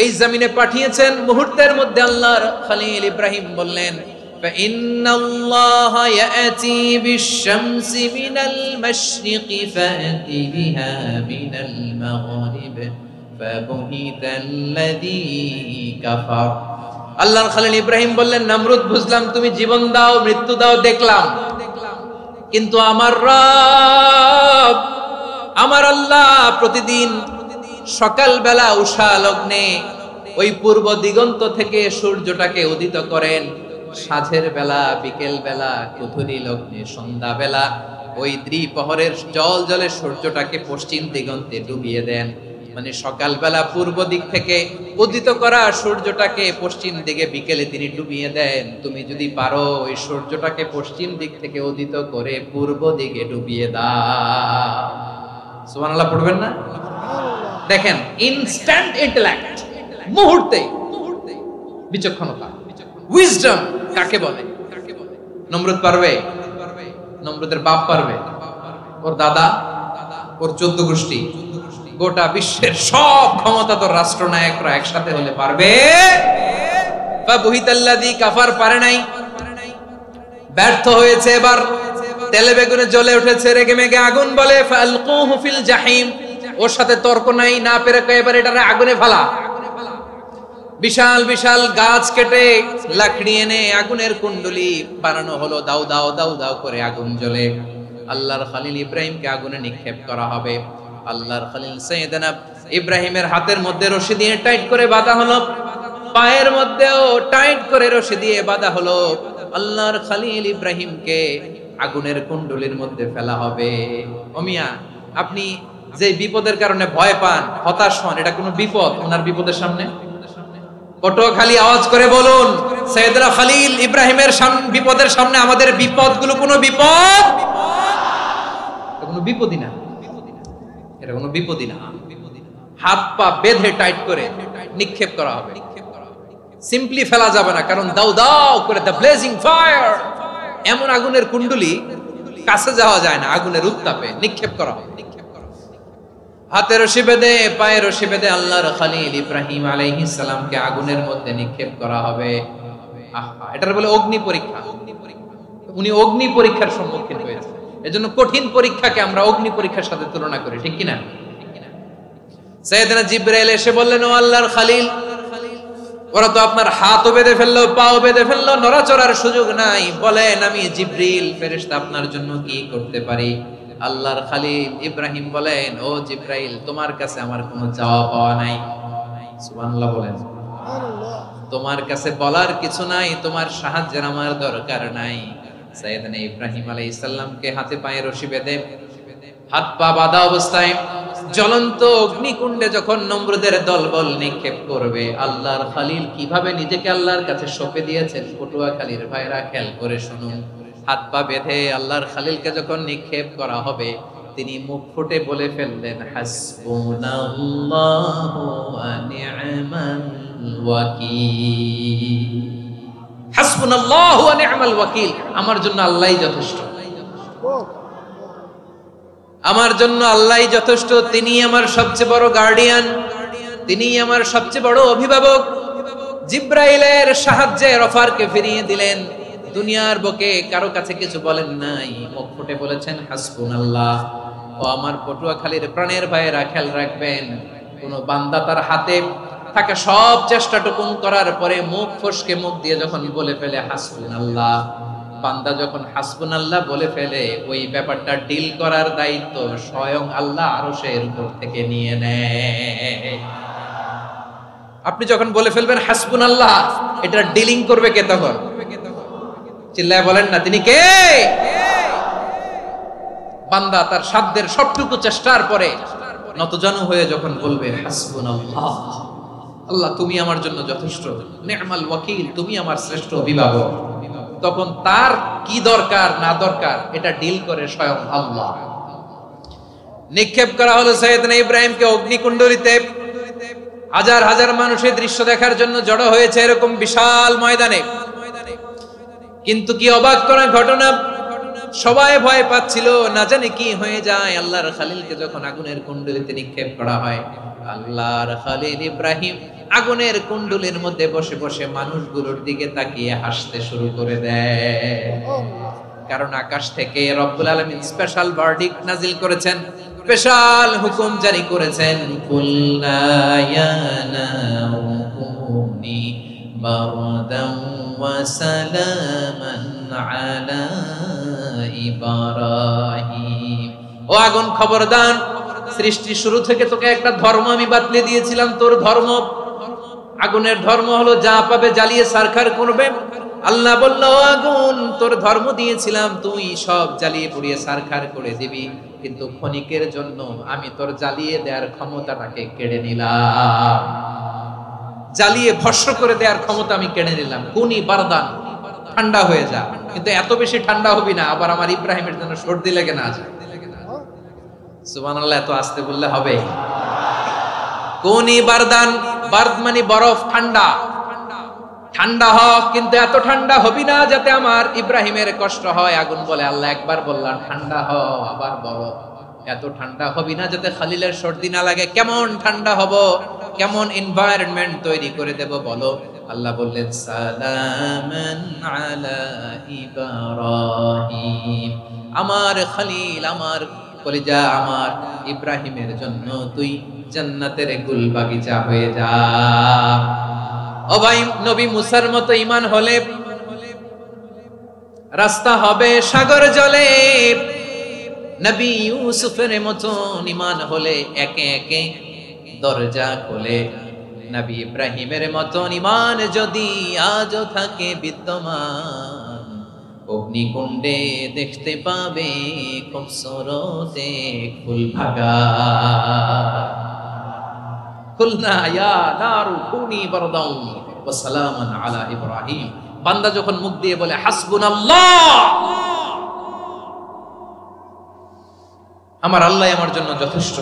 এই জমিনে পাঠিয়েছেন, মুহূর্তের মধ্যে আল্লাহর খলিল ইব্রাহিম বললেন, ফাইন্নাল্লাহা ইয়াতি বিশ-শামসি মিনাল মাশরিকি ফাতি বিহা মিনাল মাগরিব ফাবুহিতাল্লাযী কাফার। আল্লাহর খলিল ইব্রাহিম বললেন, নমরুদ বুঝলাম তুমি জীবন দাও, মৃত্যু দাও, দেখলাম, কিন্তু আমার রব, আমার আল্লাহ প্রতিদিন সকালবেলা উষা লগ্নে ওই পূর্ব দিগন্ত থেকে সূর্যটাকে উদিত করেন, সাঁঝের বেলা, বিকেল বেলা, কুথুরি লগ্নে, সন্ধ্যা বেলা ওই দ্বিপ্রহরের জল জলে সূর্যটাকে পশ্চিম দিগন্তে ডুবিয়ে দেন। মানে সকালবেলা পূর্ব দিক থেকে উদিত করা সূর্যটাকে পশ্চিম দিকে বিকেলে তিনি ডুবিয়ে দেন। তুমি যদি পারো ওই সূর্যটাকে পশ্চিম দিক থেকে উদিত করে পূর্ব দিকে ডুবিয়ে দাও। সুবহানাল্লাহ পড়বেন না? দেখেন, ইনস্ট্যান্ট ইন্টেলেক্ট, মুহূর্তে বিচক্ষণতা, উইজডম কাকে বলে? নমরুদ পারবে? নমরুদের বাপ পারবে? ওর দাদা, ওর 14 গোষ্ঠী, গোটা বিশ্বের সব ক্ষমতাধর রাষ্ট্রনায়করা একসাথে হলে পারবে? ফাবুহিতাল্লাযী কাফার পারে নাই, ব্যর্থ হয়েছে। এবার তেলে বেগুনে জ্বলে উঠেছে, রেগে মেগে আগুন বলে, ফালকুহু ফিল জাহিম। ওর সাথে তর্ক নাই, না পেরে এবার এটারে আগুনে ফেলা। বিশাল বিশাল গাছ কেটে লাকড়ি এনে আগুনের কুণ্ডলি বানানো হলো, দাও দাও দাও দাও করে আগুন জ্বলে। আল্লাহর খলিল ইব্রাহিমকে আগুনে নিক্ষেপ করা হবে। আল্লাহর খলিল সাইয়েদনা ইব্রাহিমের হাতের মধ্যে রশি দিয়ে টাইট করে বাঁধা হলো, পায়ের মধ্যেও টাইট করে রশি দিয়ে বাঁধা হলো। আল্লাহর খলিল ইব্রাহিমকে আগুনের কুণ্ডলির মধ্যে ফেলা হবে। ও মিয়া, আপনি যে বিপদের কারণে ভয় পান, হতাশ হন, এটা কোনো বিপদ ওনার বিপদের সামনে? পটুয়াখালী আওয়াজ করে বলুন, সাইয়েদনা খলিল ইব্রাহিমের বিপদের সামনে আমাদের বিপদগুলো কোনো বিপদ? এটা কোনো বিপদই না, এটা কোনো বিপদই না। হাত পা বেঁধে টাইট করে নিক্ষেপ করা হবে, সিম্পলি ফেলা যাবে না, কারণ দাও দাও করে দ্য ব্লেজিং ফায়ার, এমন আগুনের কুণ্ডলি কাছে যাওয়া যায় না, আগুনের উত্তাপে নিক্ষেপ করা হবে। হাতে রশি বেঁধে পায়ে রশি বেঁধে আল্লাহর খলিল ইব্রাহিম আলাইহিস সালামকে আগুনের মধ্যে নিক্ষেপ করা হবে। আহা, এটার বলে অগ্নি পরীক্ষা। উনি অগ্নি পরীক্ষার সম্মুখীন হয়েছে, এজন্য কঠিন পরীক্ষাকে আমরা অগ্নি পরীক্ষার সাথে তুলনা করি, ঠিক কিনা? সাইয়েদনা জিবরাইল এসে বললেন, ও আল্লাহর খলিল, ওরা তো আপনার হাতও বেঁধে ফেললো, পাও বেঁধে ফেললো, নড়াচড়ার সুযোগ নাই, বলেন আমি জিবরিল ফেরেশতা আপনার জন্য কি করতে পারি? আল্লাহর খলিল ইব্রাহিম বলেন, ও জিবরাইল, তোমার কাছে আমার কোনো চাওয়া পাওয়া নাই। সুবহানাল্লাহ বলেন। তোমার কাছে বলার কিছু নাই, তোমার সাহায্যের আমার দরকার নাই। সাইয়েদনা ইব্রাহিম আলাইহিস সালামকে হাতে পায়ে রশি বেঁধে হাত পা বাঁধা অবস্থায় জ্বলন্ত অগ্নিকুণ্ডে যখন নমরুদের দলবল নিক্ষেপ করবে, আল্লাহর খলিল কিভাবে নিজেকে আল্লাহর কাছে সঁপে দিয়েছেন, পটুয়াখালীর ভাইরা খেয়াল করে শুনুন। হাত পা বেঁধে আল্লাহর খলিলকে যখন নিক্ষেপ করা হবে, তিনি মুখ ফুটে বলে ফেললেন, হাসবুনাল্লাহু ওয়া নি'মাল ওয়াকিল। হাসবুনাল্লাহু ওয়া নি'মাল ওয়াকিল, আমার জন্য আল্লাহই যথেষ্ট, আমার জন্য আল্লাহই যথেষ্ট। তিনি আমার সবচেয়ে বড় গার্ডিয়ান, তিনি আমার সবচেয়ে বড় অভিভাবক। জিবরাইলের সাহায্যে অফারকে ফিরিয়ে দিলেন, দুনিয়ার বুকে কারো কাছে কিছু বলেন নাই, মুখ ফুটে বলেছেন হাসবুনাল্লাহ। ও আমার পটুয়াখালীর প্রাণের ভাইয়েরা খেয়াল রাখবেন, কোন বান্দা তার হাতে থাকা সব চেষ্টাটুকু করার পরে মুখ ফসকে মুখ দিয়ে যখন বলে ফেলে হাসবুনাল্লাহ, বান্দা যখন হাসবুনাল্লাহ বলে ফেলে, ওই ব্যাপারটা ডিল করার দায়িত্ব স্বয়ং আল্লাহ আরশের উপর থেকে নিয়ে নেয়। আপনি যখন বলে ফেলবেন হাসবুনাল্লাহ, এটা ডিলিং করবে কে তখন? চিল্লায় বলেন না, তিনি কে? বান্দা তার সাধ্যের সবটুকু চেষ্টার পরে নতজানু হয়ে যখন বলবে হাসবুনাল্লাহ, আল্লাহ তুমি আমার জন্য যথেষ্ট, নি'মাল ওয়াকিল, তুমি আমার শ্রেষ্ঠ অভিভাবক, তখন তার কি দরকার না দরকার এটা ডিল করে স্বয়ং আল্লাহ। নিক্ষেপ করা হলো সাইয়েদনা ইব্রাহিমকে অগ্নিকুণ্ডলিতে। হাজার হাজার মানুষের দৃশ্য দেখার জন্য জড়ো হয়েছে এরকম বিশাল ময়দানে। কিন্তু কি অবাক করা ঘটনা, সবাই ভয় পাচ্ছিল, না জানে কি হয়ে যায়। আল্লাহর খলিলকে যখন আগুনের কুণ্ডলিতে নিক্ষেপ করা হয়, আল্লাহর খলিল ইব্রাহিম আগুনের কুণ্ডলীর মধ্যে বসে বসে মানুষগুলোর দিকে তাকিয়ে হাসতে শুরু করে দেয়। কারণ আকাশ থেকে রব্বুল আলামিন স্পেশাল ভার্ডিক্ট নাজিল করেছেন, স্পেশাল হুকুম জারি করেছেন, কুলনা ইয়া নারু কুনি বারদান ওয়া সালামান আলা ইব্রাহিম। ও আগুন, খবরদার, সৃষ্টির শুরু থেকে তোকে একটা ধর্ম আমি বাতলে দিয়েছিলাম, তোর ধর্ম, আগুনের ধর্ম হলো যা পাবে জ্বালিয়ে সারখার করবে। আল্লাহ বলল, ও আগুন, তোর ধর্ম দিয়েছিলাম, তুই সব জ্বালিয়ে পুড়িয়ে সারখার করে দিবি, কিন্তু ক্ষণিকের জন্য আমি তোর জ্বালিয়ে দেওয়ার ক্ষমতাটাকে কেড়ে নিলাম, জ্বালিয়ে ভস্ম করে দেওয়ার ক্ষমতা আমি কেড়ে নিলাম। কুনি বারদান, ঠান্ডা হয়ে যা, কিন্তু এত বেশি ঠান্ডা হবি না আবার আমার ইব্রাহিমের জন্য সর্দি লেগে না যায়। সুবহানাল্লাহ, এত আস্তে বললে হবে? কুনি বারদান, বারদ মানে বরফ, ঠান্ডা, ঠান্ডা হ, কিন্তু এত ঠান্ডা হবি না যাতে আমার ইব্রাহিমের কষ্ট হয়। আগুন বলে, আল্লাহ একবার বললাম ঠান্ডা হ, আবার বলো এত ঠান্ডা হবি না যাতে খালিলের সর্দি না লাগে। কেমন ঠান্ডা হব, কেমন এনভায়রনমেন্ট তৈরি করে দেব বলো। আল্লাহ বললেন, সালামান আলা ইব্রাহিম, আমার খলিল, আমার কলিজা, আমার ইব্রাহিমের জন্য তুই জান্নাতের গুল বাগিচা হয়ে যা। ও ভাই, নবী মুসার মতো ঈমান হলে রাস্তা হবে সাগর জলে, নবী ইউসুফের মতো ঈমান হলে একে একে দরজা খোলে, নবী ইব্রাহিমের মতো ঈমান যদি আজও থাকে বিদ্যমান, অগ্নিকুণ্ডে দেখতে পাবে খুবসুরত এক ফুল ভাগা। কুলনা ইয়া নারু কুনি বারদাও ওয়া সালামান আলা ইব্রাহিম। বান্দা যখন মুখ দিয়ে বলে হাসবুনাল্লাহ, আমার আল্লাহ আমার জন্য যথেষ্ট,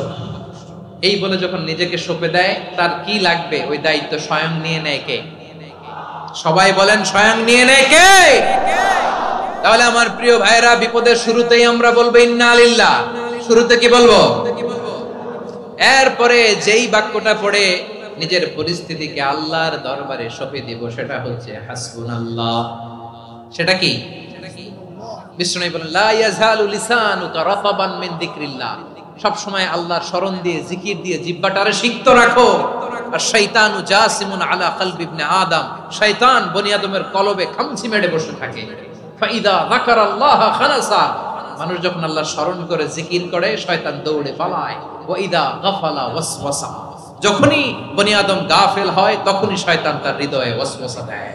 এই বলে যখন নিজেকে সঁপে দেয়, তার কি লাগবে ওই দায়িত্ব স্বয়ং নিয়ে নেয় কে? সবাই বলেন স্বয়ং নিয়ে নেয় কে? তাহলে আমার প্রিয় ভাইরা, বিপদের শুরুতেই আমরা বলবো ইন্না লিল্লাহ। শুরুতে কি বলবো? এরপরে যেই বাক্যটা পড়ে নিজের পরিস্থিতিকে আল্লাহর দরবারে সঁপে দিব, সেটা হচ্ছে হাসবুনাল্লাহ। সেটা কি? বিষ্ণু বলেন লা ইয়াজালু লিসানুকা রাতাবান মিন যিকরিল্লাহ, সব সময় আল্লাহর স্মরণ দিয়ে, জিকির দিয়ে জিহ্বাটারে সিক্ত রাখো। আর শয়তানু জাসিমুন আলা কলবি ইবনে আদম, শয়তান বনি আদমের কলবে খামচি মেরে বসে থাকে। ফাইদা যাকারাল্লাহ খানাসা, মানুষ যখন আল্লাহর স্মরণ করে জিকির করে, শয়তান দৌড়ে পালায়। ওয়া ইদা গাফালা ওয়াসওয়াসা, যখনই বনি আদম গাফেল হয়, তখনই শয়তান তার হৃদয়ে ওয়াসওয়াসা দেয়।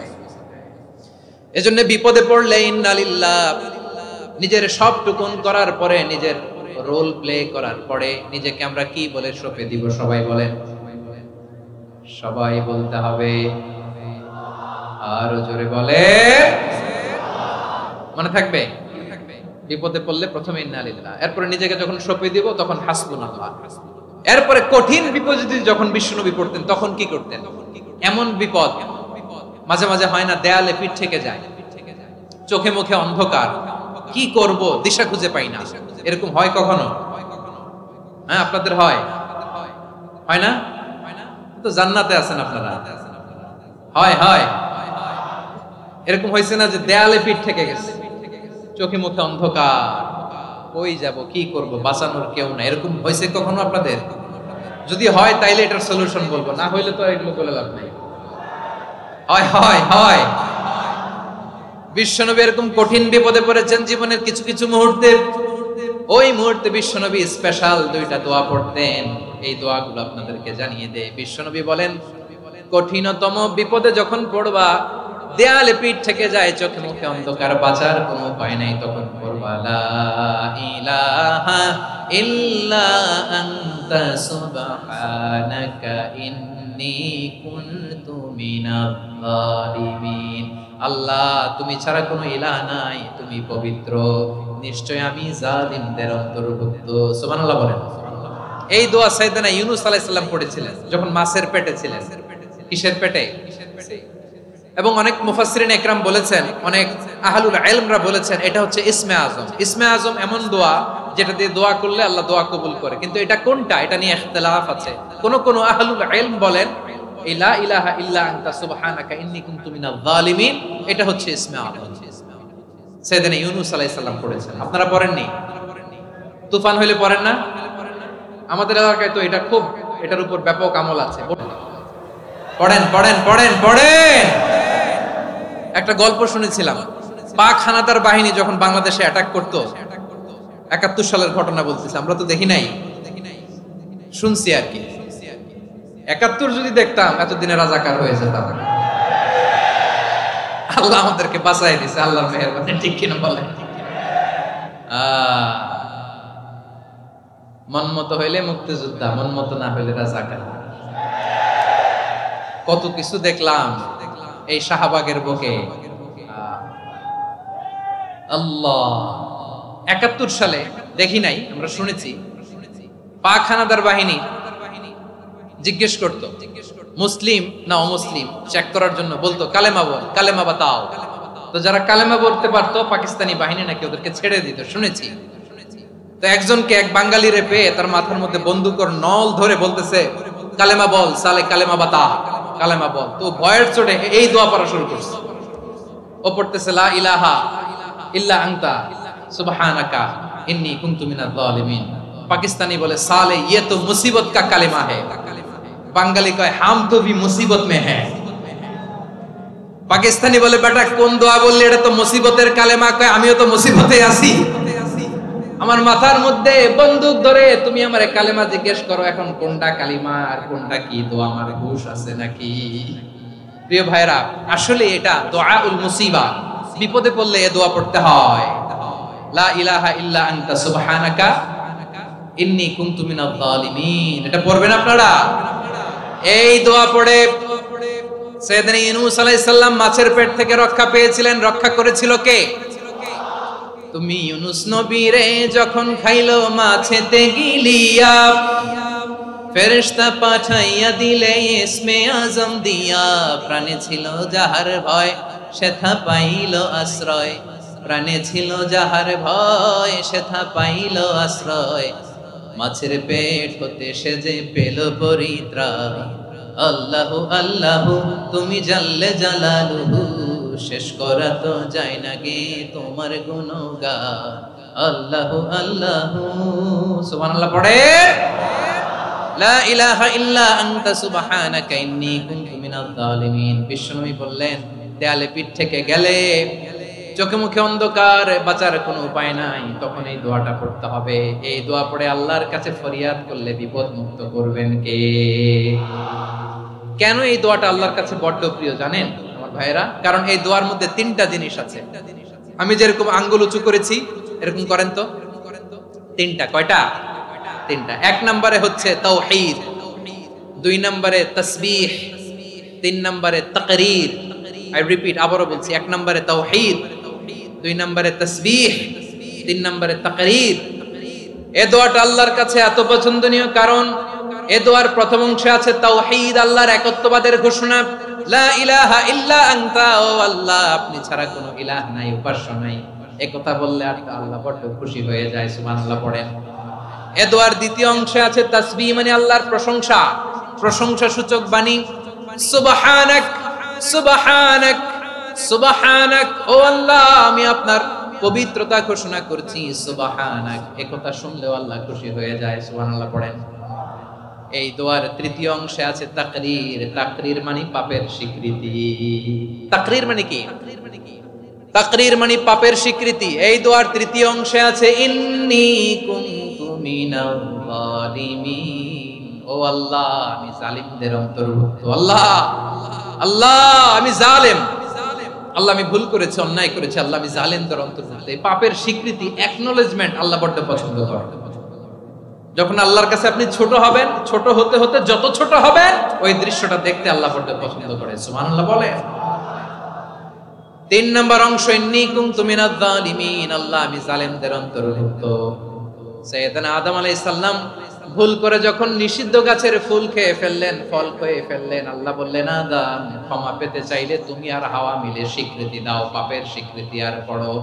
এজন্য বিপদে পড়লে ইন্না লিল্লাহ, নিজের সব টুকুন করার পরে, নিজের রোল প্লে করার পরে নিজেকে আমরা কি বলে সঁপে দিব? সবাই বলেন, সবাই বলতে হবে, আরো জোরে বলে, মনে থাকবে। বিপদে পড়লে প্রথমে ইন্না লিল্লাহ, এরপরে নিজেকে যখন সঁপে দিব তখন হাসবুনাল্লাহ। এরপরে কঠিন বিপদে যখন বিশ্বনবী পড়তেন তখন কি করতেন? এমন বিপদ মাঝে মাঝে হয় না, দেয়ালে পিঠ থেকে যায়, চোখে মুখে অন্ধকার, কি করব দিশা খুঁজে পাই না, এরকম হয় কখনো? হ্যাঁ, আপনাদের হয়? হয় না? তো জান্নাতে আছেন আপনারা। হয় হয় এরকম হয়েছে না যে দেয়ালে পিঠ থেকে গেছে, চোখে মুখে অন্ধকার, কই যাব, কি করব, বাঁচানোর কেউ না, এরকম হয়েছে কখনো আপনাদের? যদি হয় তাইলে এটার সলিউশন বলবো, না হইলে তো এগুলো বলে লাভ নাই। হয় হয় হয় বিশ্বনবী এরকম কঠিন বিপদে পড়েছেন জীবনের কিছু কিছু মুহূর্তে। ওই মুহূর্তে বিশ্বনবী স্পেশাল দুইটা দোয়া পড়তেন, এই দোয়াগুলো আপনাদেরকে জানিয়ে দেয়। বিশ্বনবী বলেন, কঠিনতম বিপদে যখন পড়বা, দেয়ালে পিঠ থেকে যায়, চোখে মুখে অন্ধকার, বাঁচার কোনো উপায় নাই, তখন পড়বা লা ইলাহা ইল্লা আনতা সুবহানাকা ইন্নী কুনতু মিনাজ জালিমিন। আল্লাহ, তুমি ছাড়া কোনো ইলাহ নাই, তুমি পবিত্র, নিশ্চয় আমি জালিমদের অন্তর্ভুক্ত। সুবহানাল্লাহ বলেন। এই দোয়া সাইয়েদনা ইউনূস আলাইহিস সালাম পড়েছিলেন যখন মাছের পেটে ছিলেন। কিসের পেটে? এবং অনেক মুফাসসিরিন ইকরাম বলেছেন, অনেক আহলুল ইলমরা বলেছেন, এটা হচ্ছে ইসমে আজম। ইসমে আজম এমন দোয়া যেটা দিয়ে দোয়া করলে আল্লাহ দোয়া কবুল করে, কিন্তু এটা কোনটা, এটা নিয়ে ইখতিলাফ আছে। কোন আহলুল ইলম বলেন লা ইলাহা ইল্লা আনতা সুবহানাকা ইন্নী কুনতু মিনাজ জালিমিন, এটা হচ্ছে ইসমে আজম। সাইয়েদনা ইউনূস আলাইহিস সালাম পড়েছেন, আপনারা পড়েননি? তুফান হইলে পড়েন না? আমাদের এলাকায় তো এটা খুব, এটার উপর ব্যাপক আমল আছে। পড়েন পড়েন পড়েন পড়েন। একটা গল্প শুনেছিলাম, পাক হানাদার বাহিনী যখন বাংলাদেশে অ্যাটাক করত, ৭১ সালের ঘটনা বলতেছি, আমরা তো দেখি নাই, শুনছি আর কি। ৭১ যদি দেখতাম এতদিনে রাজাকার হয়ে যেতাম। আল্লাহ আমাদেরকে বাঁচাই দিয়েছে, আল্লাহর মেহেরবানি, ঠিক কিনা বলে? মন মতো হইলে মুক্তিযোদ্ধা, মন মতো না হইলে রাজাকার। কত কিছু দেখলাম এই শাহবাগের বুকে। আল্লাহ, ৭১ সালে দেখি নাই, আমরা শুনেছি পাক হানাদার বাহিনী জিজ্ঞেস করত মুসলিম না অমুসলিম চেক করার জন্য, বলতো কালেমা বল, কালেমা বাতাও। তো যারা কালেমা বলতে পারতো পাকিস্তানি বাহিনী নাকি ওদেরকে ছেড়ে দিত, শুনেছি। তো একজনকে, এক বাঙালিরে পেয়ে তার মাথার মধ্যে বন্দুকের নল ধরে বলতেছে কালেমা বল, সালে কালেমা বাতা, কালেমা বল। তো ভয়ের চোটে এই দোয়া পড়া শুরু করছে। ও পড়তেছে লা ইলাহা ইল্লা আনতা সুবহানাকা ইন্নী কুনতু মিনাজ জালিমিন। পাকিস্তানি বলে সালে ये तो मुसीबत का कलेमा है, বাঙালি কয় হাম তো ভি মুসিবত মে হ্যায়। পাকিস্তানি বলে বেটা কোন দোয়া বললি, এটা তো মুসিবতের কালেমা। কয় আমিও তো মুসিবতে আছি, আমার মাথার মধ্যে বন্দুক ধরে তুমি আমার কালেমা জিজ্ঞেস করো, এখন কোনটা কালিমা আর কোনটা কি দোয়া, আমার হুঁশ আছে নাকি? প্রিয় ভাইরা, আসলে এটা দুআউল মুসিবা, বিপদে পড়লে এই দোয়া পড়তে হয়। লা ইলাহা ইল্লা আনতা সুবহানাকা ইন্নী কুনতু মিনাজ জালিমিন। এটা পড়বেন আপনারা। এই দোয়া পড়ে সাইয়েদনা ইউনূস আলাইহিস সালাম মাছের পেট থেকে রক্ষা পেয়েছিলেন। রক্ষা করেছিল কে? তুমি ইউনূস নবীরে যখন খাইলো মাছেতে গিলিয়া, ফেরেশতা পাঠাইয়া দিলে ইসমে আজম দিয়া। প্রাণে ছিল যাহার ভয় সেথা পাইল আশ্রয়, প্রাণে ছিল যাহার ভয় সেথা পাইল আশ্রয়। মাছের পেট হতে সে যে পেল পরিত্রাণ। আল্লাহু আল্লাহু তুমি জাল্লে জালালুহু, শেষ করা তো যায় না গে তোমার গুণগান। আল্লাহু আল্লাহু সুবহানাল্লাহ পড়ে। লা ইলাহা ইল্লা আনতা সুবহানাকা ইন্নী কুনতু মিনাজ জালিমিন। বিশ্বনবী বললেন, দেয়ালে পিঠ থেকে গেলে, চোখে মুখে অন্ধকার, বাঁচার কোনো উপায় নাই, তখন এই দোয়াটা পড়তে হবে। এই দোয়া পড়ে আল্লাহর কাছে ফরিয়াদ করলে বিপদ মুক্ত করবেন কে? কেন এই দোয়াটা আল্লাহর কাছে বড্ড প্রিয় জানেন আমার ভাইয়েরা? কারণ এই দোয়ার মধ্যে তিনটা জিনিস আছে। আমি যেরকম আঙ্গুল উঁচু করেছি এরকম করেন তো। তিনটা। কয়টা? তিনটা। এক নম্বরে হচ্ছে তাওহীদ, দুই নম্বরে তাসবিহ, তিন নম্বরে তাকরীর। আই রিপিট, আবারও বলছি, এক নম্বরে তাওহীদ, দুই নম্বরে তাসবিহ, তিন নম্বরে তাকরীর। এই দোয়াটা আল্লাহর কাছে এত পছন্দনীয় কারণ এই দোয়ার প্রথম অংশে আছে তাওহীদ, আল্লাহর একত্ববাদের ঘোষণা। লা ইলাহা ইল্লা আনতা, ও আল্লাহ আপনি ছাড়া কোনো ইলাহ নাই, উপাস্য নাই। এই কথা বললে আর আল্লাহ বড় খুশি হয়ে যায়। সুবহানাল্লাহ পড়েন। এই দোয়ার দ্বিতীয় অংশে আছে তাসবিহ, মানে আল্লাহর প্রশংসা, প্রশংসা সূচক বাণী। সুবহানাক সুবহানাক সুবহানাক, ও আল্লাহ আমি আপনার পবিত্রতা ঘোষণা করছি। সুবহানাক, এই কথা শুনলেও আল্লাহ খুশি হয়ে যায়। সুবহানাল্লাহ পড়েন। এই দোয়ার তৃতীয় অংশে আছে তাকরীর, তাকরীর মানে পাপের স্বীকৃতি। তাকরীর মানে কি? তাকরীর মানে পাপের স্বীকৃতি। এই দোয়ার তৃতীয় অংশে আছে ইন্নী কুনতু মিনাল জালিমিন, ও আল্লাহ আমি জালিমদের অন্তর্ভুক্ত। আল্লাহ আল্লাহ আমি জালেম, আল্লাহ আমি ভুল করেছি, অন্যায় করেছি, আল্লাহ আমি জালেমদের অন্তর্ভুক্ত। এই পাপের স্বীকৃতি, অ্যাকনলেজমেন্ট আল্লাহ বড় পছন্দ করেন। যখন আল্লাহর কাছে আপনি ছোট হবেন, ছোট হতে হতে যত ছোট হবেন, ওই দৃশ্যটা দেখতে আল্লাহ বড় পছন্দ করে। সুবহানাল্লাহ বলে। তিন নম্বর অংশ ইন্নী কুনতু মিনাজ জালিমিন, আল্লাহ আমি জালেমদের অন্তর্ভুক্ত। সাইয়েদনা আদম আলাইহিস সালাম ভুল করে যখন নিষিদ্ধ গাছের ফুল খেয়ে ফেললেন, ফল খেয়ে ফেললেন, আল্লাহ বললেন আদম ক্ষমা পেতে চাইলে তুমি আর হাওয়া মিলে স্বীকৃতি দাও, পাপের স্বীকৃতি। আর পড়ো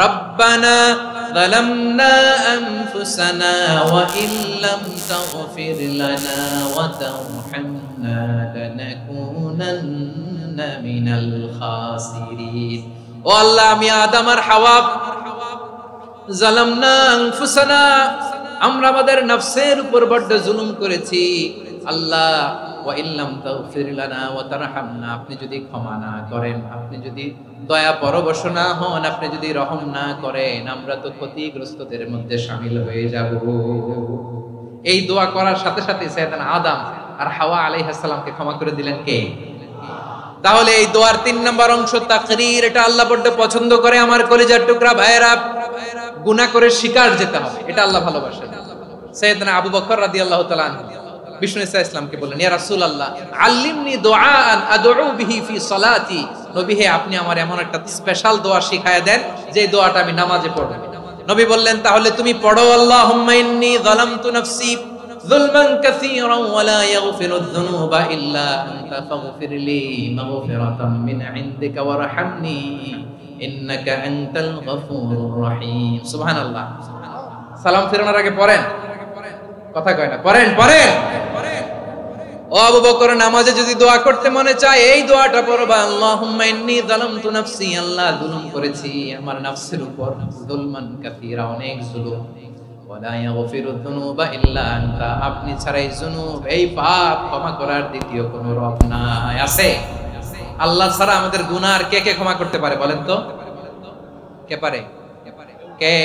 রব্বানা যালামনা আনফুসানা ওয়া ইল্লাম তাগফির লানা ওয়া তারহামনা লানাকুনান্না মিনাল খাসিরিন। ও আল্লাহ আমি আদম আর হাওয়া যালামনা আনফুসানা, আমরা আমাদের নফসের উপর বড় জুলুম করেছি। আল্লাহ ওয়া ইল্লাম তাগফির লানা ওয়া তারহামনা, আপনি যদি ক্ষমা না করেন, আপনি যদি দয়া পরবশ না হন, আপনি যদি রহম না করেন, আমরা তো ক্ষতিগ্রস্তদের মধ্যে শামিল হয়ে যাব। এই দোয়া করার সাথে সাথে সাইয়েদনা আদম আর হাওয়া আলাইহিস সালামকে ক্ষমা করে দিলেন কে? তাহলে এই দোয়ার তিন নম্বর অংশ তাকরীর, এটা আল্লাহ বড় পছন্দ করে। আমার কলিজার টুকরা ভাইয়েরা, গুনাহ করে শিকার যেতে হবে, এটা আল্লাহ ভালোবাসেন। সাইয়েদনা আবু বকর রাদিয়াল্লাহু তাআলা আনহু বিষ্ণু ইসা ইসলামকে বললেন, ইয়া রাসূলুল্লাহ আল্লিমনি দুআআন আদউ বিহি ফি সালাতি, নবী হে আপনি আমার এমন একটা স্পেশাল দোয়া শিখায়া দেন যে দোয়াটা আমি নামাজে পড়ব। নবী বললেন, তাহলে তুমি পড়ো আল্লাহুম্মা ইন্নী যালামতু নাফসি যুলমান কাসীরান ওয়া লা ইয়াগফিরুয যুনুবা ইল্লা আনতা ফাগফিরলি মাগফিরাতাম মিন ইনদিকা ওয়ারহামনি ইন্নাকা আনতাল গফুরুর রহিম। সুবহানাল্লাহ। সালাম ফেরানোর আগে পড়েন, কথা কয় না, পড়েন পড়েন। ও আবু বকর, নামাজে যদি দোয়া করতে মনে চায় এই দোয়াটা পড়বা, আল্লাহুম্মা ইন্নী যালামতু নাফসি, আল্লাহ জুলুম করেছি আমার নফসের উপর, যুলমান কাসীরা, অনেক জুলুম, ওয়া লা ইয়াগফিরুয যুনুবা ইল্লা আনতা, আপনি ছাড়াই জুনুব, এই পাপ ক্ষমা করার দ্বিতীয় কোনো রব নাই। আছে? আল্লাহ ছাড়া আমাদের গুনাহ আর কে কে ক্ষমা করতে পারে বলেন তো? কে পারে? কে?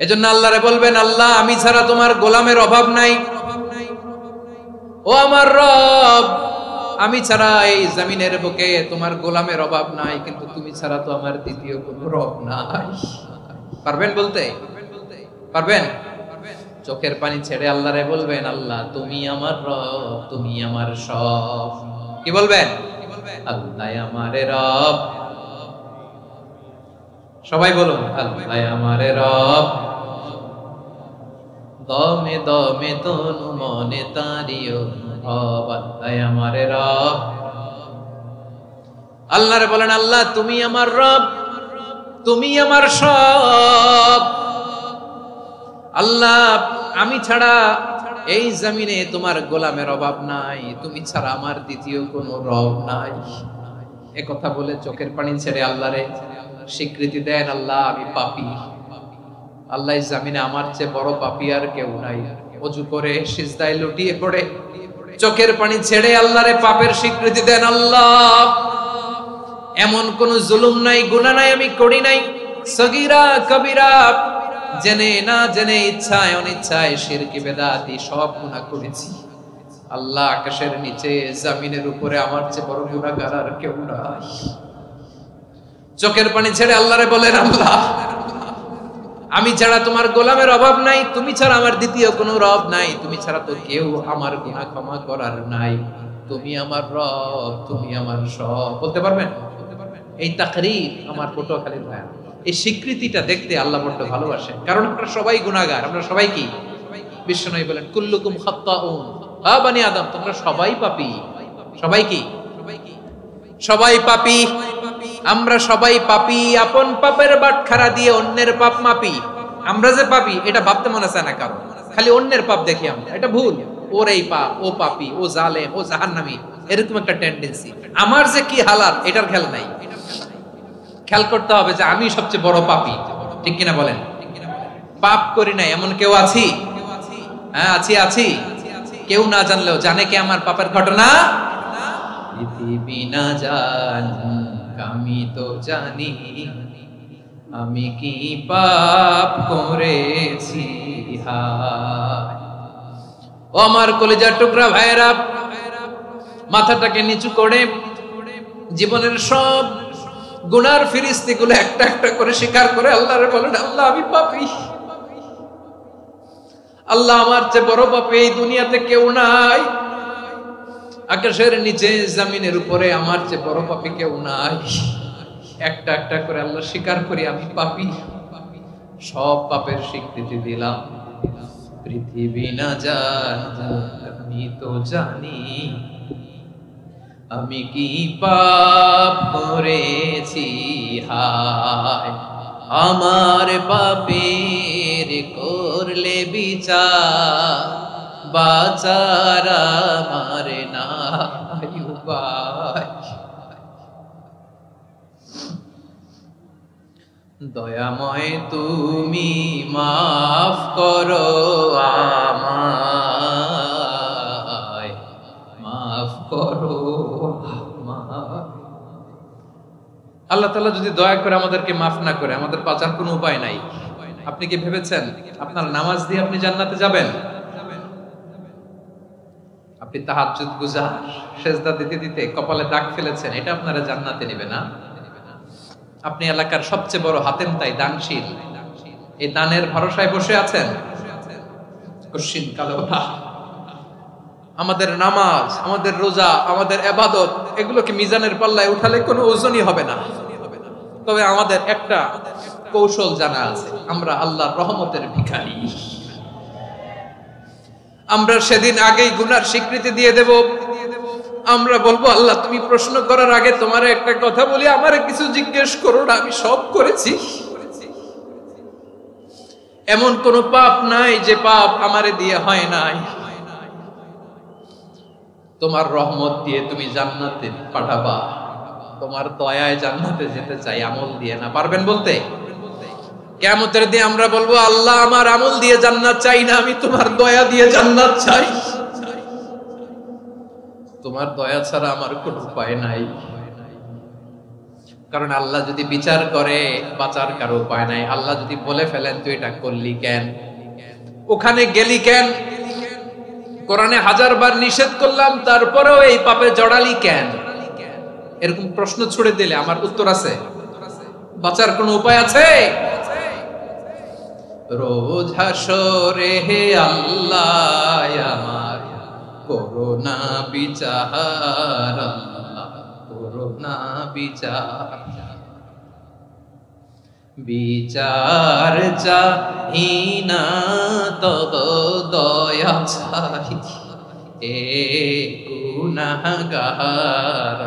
এজন্য আল্লাহরে বলবেন, আল্লাহ আমি ছাড়া তোমার গোলামের অভাব নাই। ও আমার রব, আমি ছাড়া এই জমিনের বুকে তোমার গোলামের অভাব নাই, কিন্তু তুমি ছাড়া তো আমার দ্বিতীয় কোনো রব নাই। পারবেন বলতে? পারবেন? চোখের পানি ছেড়ে আল্লাহরে বলবেন, আল্লাহ তুমি আমার রব, তুমি আমার সব। কি বলবেন? আল্লাহ আমার রব। সবাই বলুন, আল্লাহ আমার রব। দমে দমে তনু মনে তারিও রব, আল্লাহ আমার রব। আল্লাহরে বলেন, আল্লাহ তুমি আমার রব, তুমি আমার সব। আল্লাহ আমি ছাড়া এই জমিনে তোমার গোলামের অভাব নাই, তুমি ছাড়া আমার দ্বিতীয় কোনো রব নাই। এ কথা বলে চোখের পানি ছেড়ে আল্লাহরে স্বীকৃতি দেন, আল্লাহ আমি পাপী। আল্লাহ জামিনে আমার চেয়ে বড় পাপী আর কেউ নাই। ওযু করে সিজদায় লুটিয়ে পড়ে চোখের পানি ছেড়ে আল্লাহরে পাপের স্বীকৃতি দেন, আল্লাহ এমন কোন জুলুম নাই, গুনাহ নাই আমি করি নাই, সগীরা কবিরা জেনে না জেনে, ইচ্ছায় অনিচ্ছায়, শিরকি বেদাতি সব গুনাহ করেছি। আল্লাহ আকাশের নিচে জমিনের উপরে আমার চেয়ে বড় গুনাহগার আর কেউ নাই। চোখের পানি ছেড়ে আল্লাহরে বলেন, আল্লাহ আমি ছাড়া তোমার গোলামের অভাব নাই, তুমি ছাড়া আমার দ্বিতীয় কোনো রব নাই, তুমি ছাড়া তো কেউ আমার গুনাহ ক্ষমা করার নাই, তুমি আমার রব, তুমি আমার সব। বলতে পারবেন? এই তাকরীর আমার পটুয়াখালীর ভাই, এই স্বীকৃতিটা দেখতে আল্লাহ বড় ভালোবাসেন, কারণ আমরা সবাই গুনাহগার। আমরা সবাই কি? বিশ্বনবী বলেন, কুল্লুকুম খাত্তাউন, আ বনি আদম তোমরা সবাই পাপী। সবাই কি? সবাই পাপী। আমরা সবাই পাপী। আপন পাপের বাটখারা দিয়ে অন্যের পাপ মাপি। আমরা যে পাপী এটা ভাবতে মনে চায় না কারণ, খালি অন্যের পাপ দেখি আমরা, এটা ভুল। ওর এই পাপ, ও পাপী, ও জালেম, ও জাহান্নামী, এরকম একটা টেন্ডেন্সি। আমার যে কি হালাত এটার খেয়াল নাই। খেয়াল করতে হবে যে আমি সবচেয়ে বড় পাপী, ঠিক কিনা বলেন? পাপ করি নাই এমন কেউ আছি? হ্যাঁ আছি, আছি। কেউ না জানলেও জানে কে আমার পাপের ঘটনা? পৃথিবী না জান আমি তো জানি, আমি কি পাপ করেছি। হায় ও আমার কলিজার টুকরা ভাইরা, মাথাটাকে নিচু করে জীবনের সব গুনার ফিরিস্তিগুলো একটা একটা করে স্বীকার করে আল্লাহরে বলেন, আল্লাহ আমি পাপী। আল্লাহ আমার চেয়ে বড় পাপী এই দুনিয়াতে কেউ নাই। আকাশের নিচে জমিনের উপরে আমার চেয়ে বড় পাপী কেউ নাই। একটা একটা করে আল্লাহ স্বীকার করি আমি পাপী। সব পাপের স্বীকৃতি দিলাম। পৃথিবী না জানো আমি তো জানি, আমি কি পাপ করেছি। হায় আমার পাপের করলে বিচার, বাঁচার আমার নাই উপায়। দয়াময় তুমি মাফ করো আমায়, মাফ করো আমায়। আল্লাহ তাআলা যদি দয়া করে আমাদেরকে মাফ না করে, আমাদের বাঁচার কোনো উপায় নাই। আপনি কি ভেবেছেন আপনার নামাজ দিয়ে আপনি জান্নাতে যাবেন? আপনি তাহাজ্জুদ গুজার, সেজদা দিতে দিতে কপালে দাগ ফেলেছেন, এটা আপনারা জান্নাতে নেবে না। আপনি এলাকার সবচেয়ে বড় হাতেম তাই দানশীল, এই দানের ভরসায় বসে আছেন, কশিন কালো না। আমাদের নামাজ, আমাদের রোজা, আমাদের ইবাদত এগুলোকে মিজানের পাল্লায় উঠালে কোনো ওজনই হবে না। তবে আমাদের একটা কৌশল জানা আছে, আমরা আল্লাহর রহমতের ভিখারি। আমরা সেদিন আগেই গুনার স্বীকৃতি দিয়ে দেব। আমরা বলবো, আল্লাহ তুমি প্রশ্ন করার আগে তোমার একটা কথা বলি, আমারে কিছু জিজ্ঞেস করো না, আমি সব করেছি। এমন কোন পাপ নাই যে পাপ আমারে দিয়ে হয় নাই। তোমার রহমত দিয়ে তুমি জান্নাতে পাঠাবা, তোমার দয়ায় জান্নাতে যেতে চাই, আমল দিয়ে না। পারবেন বলতে? কিয়ামতের দিন আমরা বলবো, আল্লাহ আমার আমল দিয়ে জান্নাত চাই না, আমি তোমার দয়া দিয়ে জান্নাত চাই। তোমার দয়া ছাড়া আমার কোনো উপায় নাই। কারণ আল্লাহ যদি বিচার করে বাঁচার কারো উপায় নাই। আল্লাহ যদি বলে ফেলেন তুই এটা করলি কেন, ওখানে গেলি কেন, কোরআনে 1000 বার নিষেধ করলাম তারপরেও এই পাপে জড়ালি কেন, এরকম প্রশ্ন ছুড়ে দিলে আমার উত্তর আছে? বাঁচার কোনো উপায় আছে? রোজ হাসরে হে আল্লাহ আমার করোনা বিচার, আল্লাহ করোনা বিচার, বিচার চাহিনা তব দয়া চাহি এ গুনাহগার,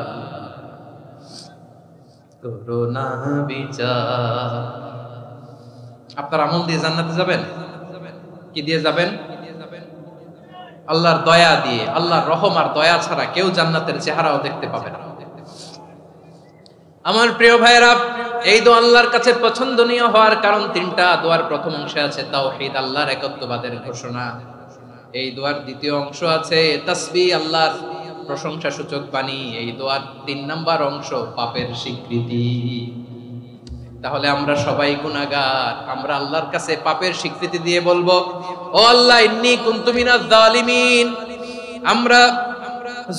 করোনা বিচার। আপনার আমল দিয়ে জান্নাতে যাবেন? কি দিয়ে যাবেন? আল্লাহর দয়া দিয়ে। আল্লাহর রহম আর দয়া ছাড়া কেউ জান্নাতের চেহারাও দেখতে পাবে না। আমার প্রিয় ভাইয়েরা, এই দোয়া আল্লাহর কাছে পছন্দনীয় হওয়ার কারণ 3টা। দোয়ার প্রথম অংশে আছে তাওহীদ, আল্লাহর একত্ববাদের ঘোষণা। এই দোয়ার দ্বিতীয় অংশ আছে তাসবিহ, আল্লাহর প্রশংসা সূচক বাণী। এই দোয়ার 3 নাম্বার অংশ পাপের স্বীকৃতি। তাহলে আমরা সবাই গুনাহগার, আমরা আল্লাহর কাছে পাপের স্বীকৃতি দিয়ে বলবো, ও আল্লাহ ইন্নী কুনতু মিনাজ জালিমিন, আমরা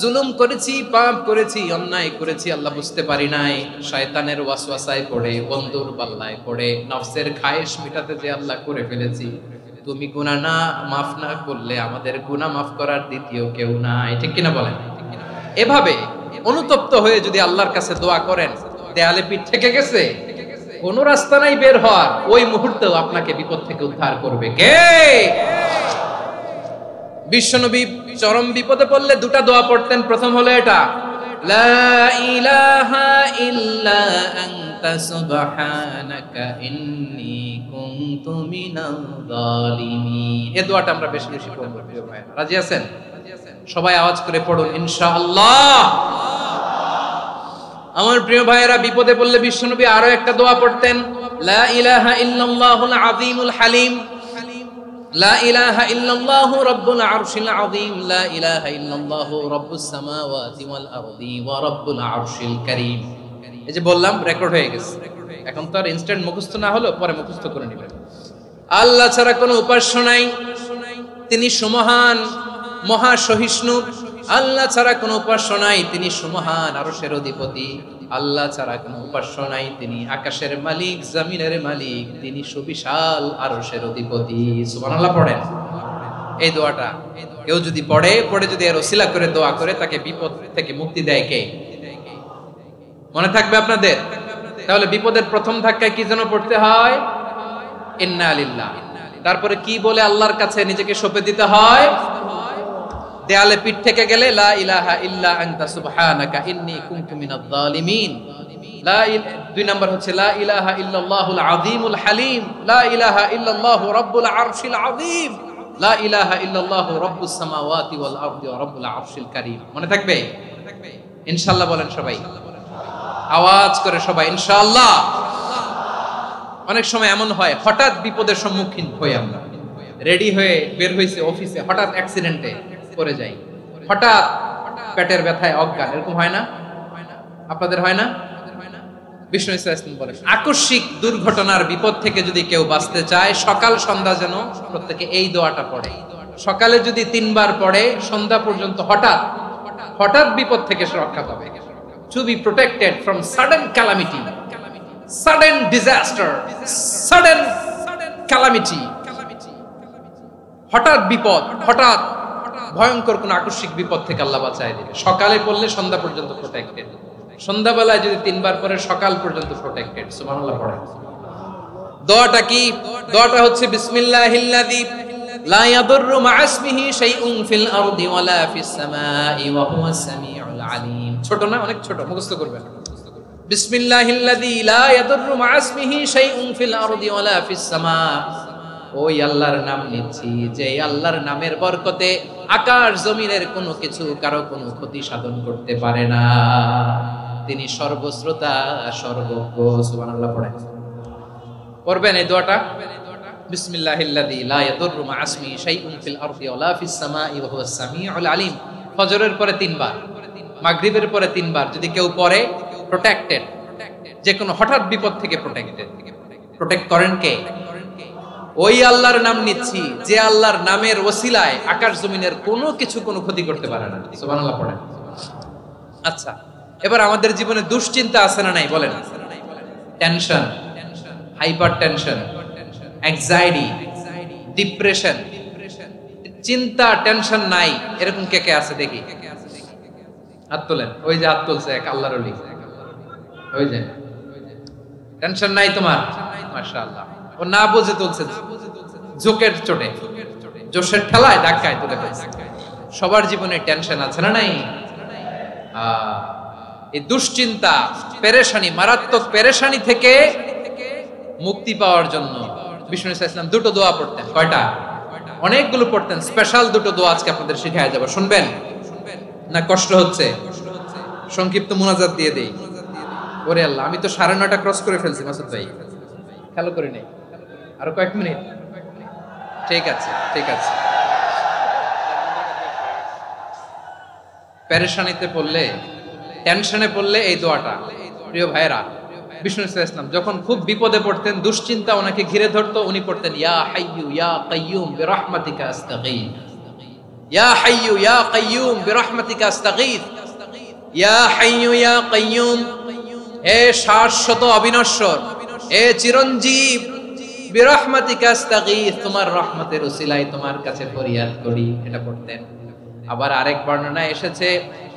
জুলুম করেছি, পাপ করেছি, অন্যায় করেছি, আল্লাহ বুঝতে পারি নাই, শয়তানের ওয়াসওয়াসায় পড়ে, বন্ধুর পাল্লায় পড়ে, নফসের খায়েশ মিটাতে যে আল্লাহ করে ফেলেছি। তুমি গুনাহ না মাফ না করলে আমাদের গুনাহ মাফ করার দ্বিতীয় কেউ নাই। ঠিক কিনা বলেন? এভাবে অনুতপ্ত হয়ে যদি আল্লাহর কাছে দোয়া করেন, দেয়ালে পিঠ থেকে গেছে, কোন রাস্তা নাই বের হওয়ার, ওই মুহূর্তেও আপনাকে বিপদ থেকে উদ্ধার করবে কে? বিশ্বনবী চরম বিপদে পড়লে 2টা দোয়া পড়তেন। প্রথম হলো এটা, লা ইলাহা ইল্লা আনতা সুবহানাকা ইন্নী কুনতু মিনাল জালিমিন। এই দোয়াটা আমরা বেশি বেশি পড়ব। রাজি আছেন? সবাই আওয়াজ করে পড়ুন ইনশাআল্লাহ। আমার প্রিয় ভাইয়েরা, বিপদে পড়লে বিশ্বনবী আরো একটা দোয়া পড়তেন, লা ইলাহা ইল্লাল্লাহুল আযীমুল হালিম, লা ইলাহা ইল্লাল্লাহু রাব্বুল আরশিল আযীম, লা ইলাহা ইল্লাল্লাহু রাব্বুস সামাওয়াতি ওয়াল আরদি ওয়া রাব্বুল আরশিল কারীম। এই যে বললাম, রেকর্ড হয়ে গেছে। এখন তো আর ইনস্ট্যান্ট মুখস্থ না হলো, পরে মুখস্থ করে নেবেন। আল্লাহ ছাড়া কোনো উপাস্য নাই, তিনি সুমহান, মহা সহিষ্ণু। আল্লাহ ছাড়া কোনো উপাস্য নাই, তিনি সুমহান, আরশের অধিপতি। আল্লাহ ছাড়া কোনো উপাস্য নাই, তিনি আকাশের মালিক, জমিনের মালিক, তিনি সুবিশাল আরশের অধিপতি। সুবহানাল্লাহ পড়েন। এই দোয়াটা কেউ যদি পড়ে যদি এর ওসিলা করে দোয়া করে, তাকে বিপদ থেকে মুক্তি দেয় কে? মনে থাকবে আপনাদের? তাহলে বিপদের প্রথম ধাক্কায় কি যেন পড়তে হয়? ইন্না লিল্লাহ। তারপরে কি বলে আল্লাহর কাছে নিজেকে সঁপে দিতে হয়? দেয়ালে পিঠ থেকে গেলে লা ইলাহা ইল্লা আনতা সুবহানাকা ইন্নী কুনতু মিনাজ জালিমিন। 2 নাম্বার হচ্ছে লা ইলাহা ইল্লাল্লাহুল আযীমুল হালিম, লা ইলাহা ইল্লাল্লাহু রাব্বুল আরশিল আযীম, লা ইলাহা ইল্লাল্লাহু রাব্বুস সামাওয়াতি ওয়াল আরদি ওয়া রাব্বুল আরশিল কারীম। মনে থাকবে? ইনশাআল্লাহ বলেন সবাই, আওয়াজ করে সবাই ইনশাআল্লাহ। অনেক সময় এমন হয়, হঠাৎ বিপদের সম্মুখীন হই আমরা, রেডি হয়ে বের হইছে অফিসে, হঠাৎ অ্যাক্সিডেন্টে পড়ে যাই, হঠাৎ পেটের ব্যথায় অজ্ঞান, এরকম হয় না? আপনাদের হয় না? বিষ্ণু ইসলাম বলেন, আকস্মিক দুর্ঘটনার বিপদ থেকে যদি কেউ বাঁচতে চায়, সকাল সন্ধ্যা যেন প্রত্যেকে এই দোয়াটা পড়ে। সকালে যদি 3 বার পড়ে, সন্ধ্যা পর্যন্ত হঠাৎ বিপদ থেকে রক্ষা পাবে। To be protected from sudden calamity, sudden disaster, sudden calamity, হঠাৎ বিপদ, হঠাৎ ভয়ঙ্কর কোন আকস্মিক বিপদ থেকে আল্লাহ বাঁচায় দিবে। সকালে পড়লে সন্ধ্যা পর্যন্ত প্রোটেক্টেড, সন্ধ্যাবেলায় যদি 3 বার পরে সকাল পর্যন্ত প্রোটেক্টেড। সুবহানাল্লাহ পড়েন। দোয়াটা কি? দোয়াটা হচ্ছে বিসমিল্লাহিল্লাযী লা ইয়াদুররু মা ইসমিহি শাইউন ফিল আরদি ওয়ালা ফিস সামাই ওয়া হুয়াস সামিউল আলিম। ছোট না? অনেক ছোট, মুখস্থ করবেন। বিসমিল্লাহিল্লাযী লা ইয়াদুররু মা ইসমিহি শাইউন ফিল আরদি ওয়ালা ফিস সামা। ওই আল্লাহর নাম নিচ্ছি যে আল্লাহর নামের বরকতে আকাশ জমিনের কোনো কিছু কারো কোনো ক্ষতি সাধন করতে পারে না। তিনি সর্বশ্রোতা, সর্বজ্ঞ। সুবহানাল্লাহ পড়েন। পড়বেন এই দোয়াটা, বিসমিল্লাহিল্লাযী লা ইয়াদুররু মা ইসমিহি শাইউন ফিল আরদি ওয়ালা ফিস সামাই ওয়া হুয়াস সামিউল আলিম। ফজরের পরে 3 বার, মাগরিবের পরে 3 বার যদি কেউ পড়ে প্রোটেক্টেড, যে কোনো হঠাৎ বিপদ থেকে প্রোটেক্টেড। প্রোটেক্ট করেন কে? ওই আল্লাহর নাম নিচ্ছি যে আল্লাহর নামের ওসিলায় আকাশ জমিনের কোনো কিছু কোনো ক্ষতি করতে পারে না। সুবহানাল্লাহ পড়েন। আচ্ছা, এবার আমাদের জীবনে দুশ্চিন্তা আছে না নাই বলেন? Tension, hyper tension, anxiety, depression, চিন্তা, টেনশন নাই এরকম কে কে আছে দেখি? হাত তোলেন। ওই যে হাত তুলছে এক আল্লাহর ওলি, ওই যে টেনশন নাই তোমার, মাশাআল্লাহ। ও না বুঝে তুলছে, জোকের চোটে, জোশের ঠেলায় ধাক্কায় তুলে ফেলছে। সবার জীবনে টেনশন আছে না নাই? এই দুশ্চিন্তা, পেরেশানি, মারাত্মক পেরেশানি থেকে মুক্তি পাওয়ার জন্য বিষ্ণু ইসলাম দুটো দোয়া পড়তেন। কয়টা? অনেকগুলো পড়তেন। স্পেশাল দুটো দোয়া আজকে আপনাদের শিখায় যাব, শুনবেন না? কষ্ট হচ্ছে? সংক্ষিপ্ত মুনাজাত দিয়ে দেই। ওরে আল্লাহ, আমি তো 9:30 ক্রস করে ফেলছি মাসুদ ভাই, খেয়াল করি নাই। আরো কয়েক মিনিট? ঠিক আছে, ঠিক আছে। পেরেশানিতে পড়লে, টেনশনে পড়লে এই দোয়াটা, প্রিয় ভাইরা, বিষ্ণু ইসলাম যখন খুব বিপদে পড়তেন, দুশ্চিন্তা ওনাকে ঘিরে ধরতো, উনি পড়তেন ইয়া হাইয়ু ইয়া কাইয়ুম বিরহমাতিকা আস্তাগীথ, ইয়া হাইয়ু ইয়া কাইয়ুম বিরহমাতিকা আস্তাগীথ, ইয়া হাইয়ু ইয়া কাইয়ুম, হে শাশ্বত অবিনশ্বর, হে চিরঞ্জীব, বিরহমাতিকা আস্তাগীথ, তোমার রহমতের উসিলায় তোমার কাছে ফরিয়াদ করি। এটা পড়তেন। আবার আরেক বর্ণনায় এসেছে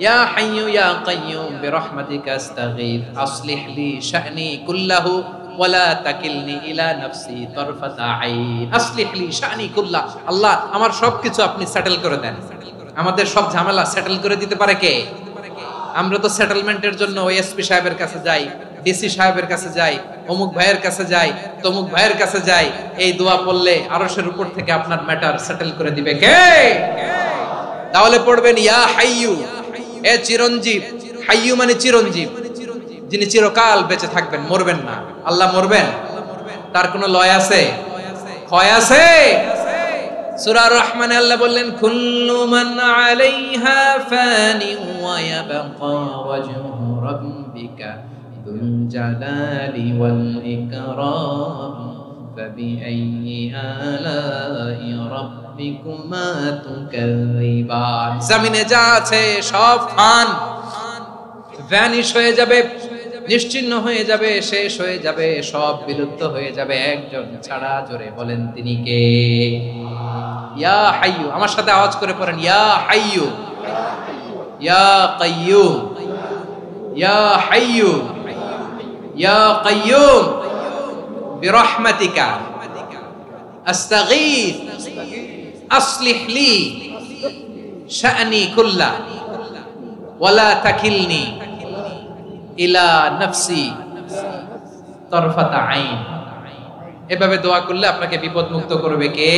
ইয়া হাইয়ু ইয়া কাইয়ুম বিরহমাতিকা আস্তাগীথ আসলিহ লি শা'নি কুল্লাহু ওয়ালা তাকিলনি ইলা নাফসি তারফাতা আইন। আসলিহ লি শা'নি কুল্লাহ, আল্লাহ আমার সবকিছু আপনি সেটেল করে দেন। আমাদের সব ঝামেলা সেটেল করে দিতে পারে কে? আমরা তো সেটেলমেন্টের জন্য ওএসপি সাহেবের কাছে যাই, ডিসি সাহেবের কাছে যাই, অমুক ভাইয়ের কাছে যাই, তমুক ভাইয়ের কাছে যাই। এই দোয়া পড়লে আরশের উপর থেকে আপনার ম্যাটার সেটেল করে দিবে কে? তাহলে পড়বেন ইয়া হাইয়ু, এ চিরঞ্জীব। হাইয়ু মানে চিরঞ্জীব, যিনি চিরকাল বেঁচে থাকবেন, মরবেন না। আল্লাহ মরবেন? তার কোনো লয় আছে? ক্ষয় আছে? সূরা রহমানে আল্লাহ বললেন কুল্লু মান আলাইহা ফানি ওয়া ইয়াবকা ওয়াজহু রাব্বিকা যুল জালালি ওয়াল ইকরাম ফাবিআইয়ি আলাই রাব্বিকুমা তুকাযিবান। জমিনে যা আছে সব ভ্যানিশ হয়ে যাবে, নিশ্চিহ্ন হয়ে যাবে, শেষ হয়ে যাবে, সব বিলুপ্ত হয়ে যাবে, একজন ছাড়া। জোরে বলেন তিনি কে? ইয়া হাইয়ু। আমার সাথে আওয়াজ করে পড়েন ইয়া হাইয়ু ইয়া কাইয়ুম ইয়া হাইয়ু ইয়া কাইয়ুম বিরহমাতিকা আস্তাগীথ আসলিহ লি শা'নি কুল্লা ওয়ালা তাকিলনি ইলা নাফসি তারফাতা আইন। এভাবে দোয়া করলে আপনাকে বিপদ মুক্ত করবে কে?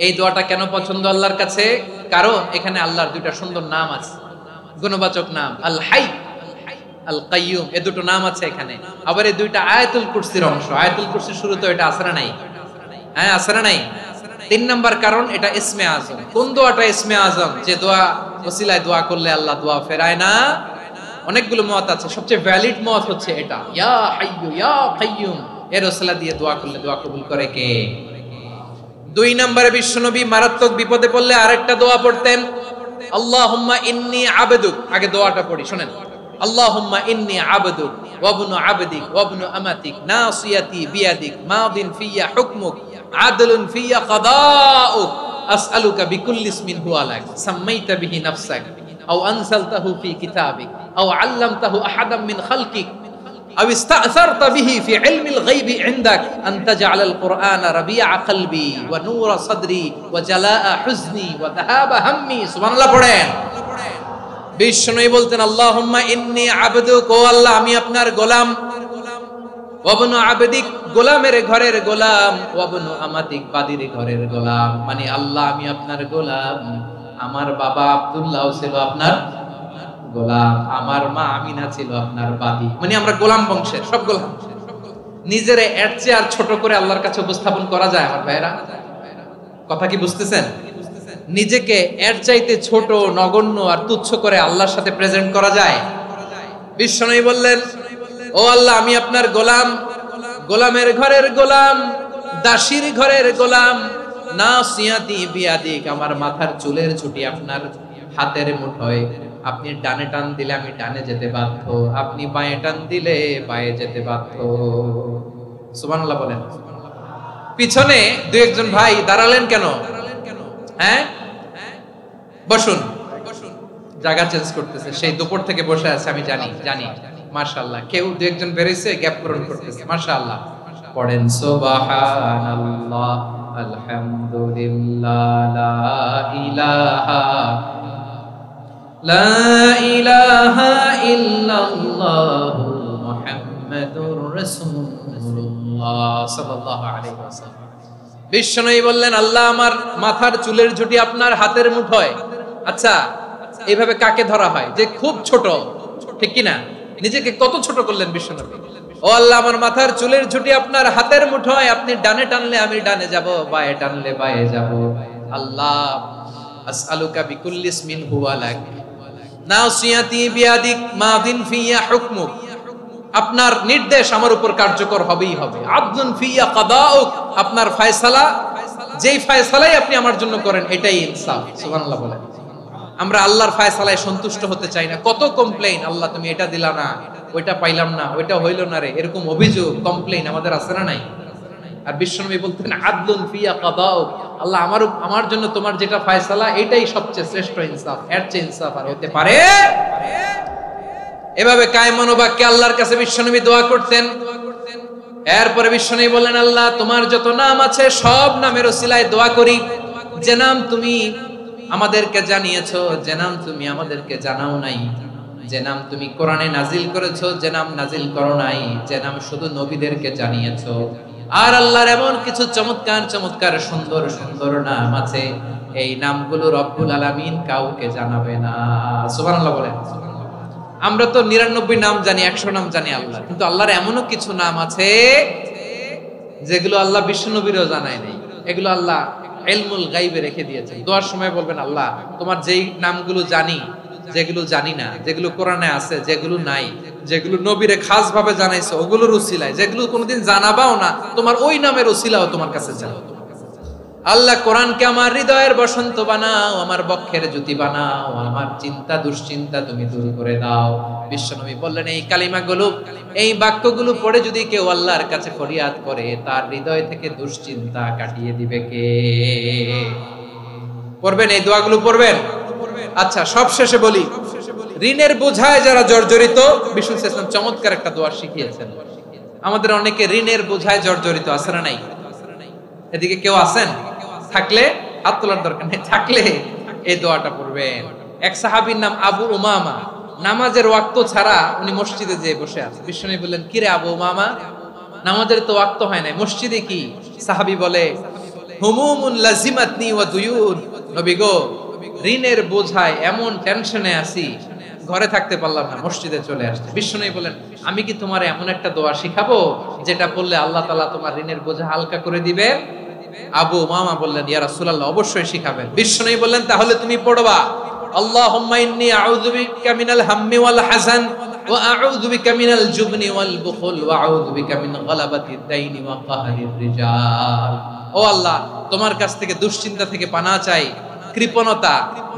এই দোয়াটা কেন পছন্দ আল্লাহর কাছে? কারণ এখানে আল্লাহর দুইটা সুন্দর নাম আছে, গুণবাচক নাম, আল হাই, আল কাইয়ুম। এই দুটো নাম আছে এখানে। আবার এই দুইটা আয়াতুল কুরসির অংশ। আয়াতুল কুরসির শুরুতে এটা আছে না নাই? হ্যাঁ, আছে না নাই? 3 নাম্বার কারণ এটা ইসমে আজম। কোন দোয়াটা ইসমে আজম? যে দোয়া ওসিলায় দোয়া করলে আল্লাহ দোয়া ফেরায় না। অনেকগুলো মত আছে, সবচেয়ে ভ্যালিড মত হচ্ছে এটা, ইয়া হাইয়ু ইয়া কাইয়ুম। এর ওসিলা দিয়ে দোয়া করলে দোয়া কবুল করে কে? 2 নম্বরে বিশ্বনবী মারাত্মক বিপদে পড়লে আরেকটা দোয়া পড়তেন, আল্লাহুম্মা ইন্নী আবদুক। আগে দোয়াটা পড়ি, শুনেন। আল্লাহুম্মা ইন্নী আবদুক ওয়া ইবনু আবদিক ওয়া ইবনু আমাতিক নাসিয়াতি বিয়াদিক মাদিন ফিয়া হুকমুক আদলুন ফিয়া কাদাউক আসআলুকা বিকুল্লি ইসমিন হুয়া লাক সাম্মাইতা বিহি নাফসাক আও আনসালতাহু ফি কিতাবিক আও আল্লামতাহু আহাদাম মিন খালকিক আও ইস্তা'সারতা বিহি ফি ইলমিল গায়বি ইনদাক আন তাজআলাল কুরআনা রাবিআ কলবি ওয়া নূরা সাদরি ওয়া জালাআ হুজনি ওয়া যাহাবা হাম্মি। সুবহানাল্লাহ পড়েন। বিষ্ণুই বলতেন আল্লাহুম্মা ইন্নী আবদুক, ও আল্লাহ আমি আপনার গোলাম, ওয়া ইবনু আবদিক, গোলামের ঘরের গোলাম, ওয়া ইবনু আমাতিক, বাদীর ঘরের গোলাম। মানে আল্লাহ আমি আপনার গোলাম। আমার বাবা আব্দুল্লাহ ছিল আপনার গোলাম, আমার মা আমিনা ছিল আপনার বাদী। মানে আমরা গোলাম বংশের, সব গোলাম। নিজের এর চেয়ে আর ছোট করে আল্লাহর কাছে উপস্থাপন করা যায় আমার ভাইরা? কথা কি বুঝতেছেন? নিজেকে এর চাইতে ছোট, নগণ্য আর তুচ্ছ করে আল্লাহর সাথে প্রেজেন্ট করা যায়? বিশ্বনবী বললেন, ও আল্লাহ, আমি আপনার গোলাম, গোলামের ঘরের গোলাম, দাসীর ঘরের গোলাম। নাসিয়াতি বিয়াদিক, আমার মাথার চুলের ঝুঁটি আপনার হাতের মুঠোয়। আপনি ডানে টান দিলে আমি ডানে যেতে বাধ্য, আপনি বাঁয়ে টান দিলে বাঁয়ে যেতে বাধ্য। সুবহানাল্লাহ বলেন। পিছনে দু একজন ভাই দাঁড়ালেন কেন? হ্যাঁ, বসুন। জায়গা চেঞ্জ করতেছে, সেই দুপুর থেকে বসে আছে, আমি জানি। মাশাআল্লাহ, কেউ দু একজন বেরিয়েছে, গ্যাপ পূরণ করতেছে। মাশাআল্লাহ। পড়েন সুবহানাল্লাহ, আলহামদুলিল্লাহ, লা ইলাহা ইল্লাল্লাহ মুহাম্মাদুর রাসূলুল্লাহ সাল্লাল্লাহু আলাইহি ওয়াসাল্লাম। বিশ্বনবী বললেন, আল্লাহ, আমার মাথার চুলের ঝুঁটি আপনার হাতের মুঠোয়। আচ্ছা, এইভাবে কাকে ধরা হয়? যে খুব ছোট, ঠিক কি না? নিজেকে কত ছোট করলেন বিশ্বনবী। ও আল্লাহ, আমার মাথার চুলের ঝুঁটি আপনার হাতের মুঠোয়, আপনি ডানে টানলে আমি ডানে যাব, বাঁয়ে টানলে বাঁয়ে যাব। আল্লাহ, আসআলুকা বিকুল্লি ইসমিন হুয়া লাক, নাসিয়াতি বিয়াদিক, মাদিন ফিয়া হুকমুক। আপনার নির্দেশ আমার উপর কার্যকর হবেই হবে। আদলুন ফিয়া কাদাউক, আপনার ফয়সালা, যেই ফয়সালাই আপনি আমার জন্য করেন এটাই ইনসাফ। সুবহানাল্লাহ বলেন। আমরা আল্লাহর ফয়সালায় সন্তুষ্ট হতে চাই না। কত কমপ্লেইন, আল্লাহ তুমি এটা দিলা না, ওইটা পাইলাম না, ওইটা হইল না রে, এরকম অভিযোগ, কমপ্লেইন আমাদের আছে না নাই? আর বিশ্বনবী বলতেন, আদলুন ফিয়া কাদাউক, আল্লাহ, আমার জন্য তোমার যেটা ফয়সালা এটাই সবচেয়ে শ্রেষ্ঠ ইনসাফ, এর চেয়ে ইনসাফ আর হতে পারে? এভাবে কায়ে মনোবাক্যে আল্লাহর কাছে বিশ্বনবী দোয়া করতেন। এরপরে বিশ্বনবী বললেন, আল্লাহ, তোমার যত নাম আছে সব নামের ওসিলায় দোয়া করি, যে নাম তুমি আমাদেরকে জানিয়েছো, যে নাম তুমি আমাদেরকে জানাও নাই, যে নাম তুমি কোরআনে নাজিল করেছো, যে নাম নাজিল করো নাই, যে নাম শুধু নবীদেরকে জানিয়েছো। আর আল্লাহর এমন কিছু চমৎকার চমৎকার সুন্দর সুন্দর নাম আছে, এই নামগুলো রব্বুল আলামিন কাউকে জানাবে না। সুবহানাল্লাহ বলেন। আমরা তো 99 নাম জানি, 100 নাম জানি আল্লাহ, কিন্তু আল্লাহর এমনও কিছু নাম আছে যেগুলো আল্লাহ বিশ্বনবীরও জানায় নাই। এগুলো আল্লাহ ইলমুল গায়বে রেখে দিয়েছেন। দোয়ার সময় বলবেন, আল্লাহ, তোমার যেই নামগুলো জানি, যেগুলো জানি না, যেগুলো কোরআনে আছে, যেগুলো নাই, যেগুলো নবীরে খাস ভাবে জানাইছো ওগুলোর উসিলায়, যেগুলো কোনোদিন জানাবাও না, তোমার ওই নামের উসিলাও তোমার কাছে চাও। আল্লাহ, কোরআনকে আমার হৃদয়ের বসন্ত বানাও, আমার বক্ষের জ্যোতি বানাও, আমার চিন্তা দুশ্চিন্তা তুমি দূর করে দাও। বিশ্বনবী বললেন, এই কালিমাগুলো, এই বাক্যগুলো পড়ে যদি কেউ আল্লাহর কাছে ফরিয়াদ করে, তার হৃদয় থেকে দুশ্চিন্তা কাটিয়ে দিবে কে? পড়বেন, এই দোয়াগুলো পড়বেন। আচ্ছা, সব শেষে বলি, ঋণের বোঝায় যারা জর্জরিত, বিষ্ণু ইসলাম চমৎকার একটা দোয়া শিখিয়েছেন। আমাদের অনেকে ঋণের বোঝায় জর্জরিত, আছে না নাই? এদিকে কেউ আছেন? থাকলে হাত তোলার দরকার নেই, থাকলে এই দোয়াটা পড়বেন। এক সাহাবীর নাম আবু উমামা, নামাজের ওয়াক্ত ছাড়া উনি মসজিদে যেয়ে বসে আছে। বিশ্বনবী বললেন, কি রে আবু উমামা, নামাজের তো ওয়াক্ত হয় নাই, মসজিদে কি? সাহাবী বলে, হুমুমুন লাজিমাতনি ওয়া দুয়ুন, নবী গো, ঋণের বোঝায় এমন টেনশনে আছি, ঘরে থাকতে পারলাম না, মসজিদে চলে আসছে। বিশ্বনবী বলেন, আমি কি তোমার এমন একটা দোয়া শিখাবো যেটা বললে আল্লাহ তাআলা তোমার ঋণের বোঝা হালকা করে দিবে? আবু উমামা বললেন, ইয়া রাসূলুল্লাহ, অবশ্যই শিখাবেন। বিশ্বনবী বললেন, তাহলে তুমি পড়বা, আল্লাহুম্মা ইন্নী আউযু বিকা মিনাল হাম্মি ওয়াল হাযান ওয়া আউযু বিকা মিনাল জুবনি ওয়াল বুখল ওয়া আউযু বিকা মিন গালাবাতিদ দাইনি ওয়া কাহরির রিজাল। ও আল্লাহ, তোমার কাছ থেকে দুশ্চিন্তা থেকে পানাহ চাই, কৃপণতা,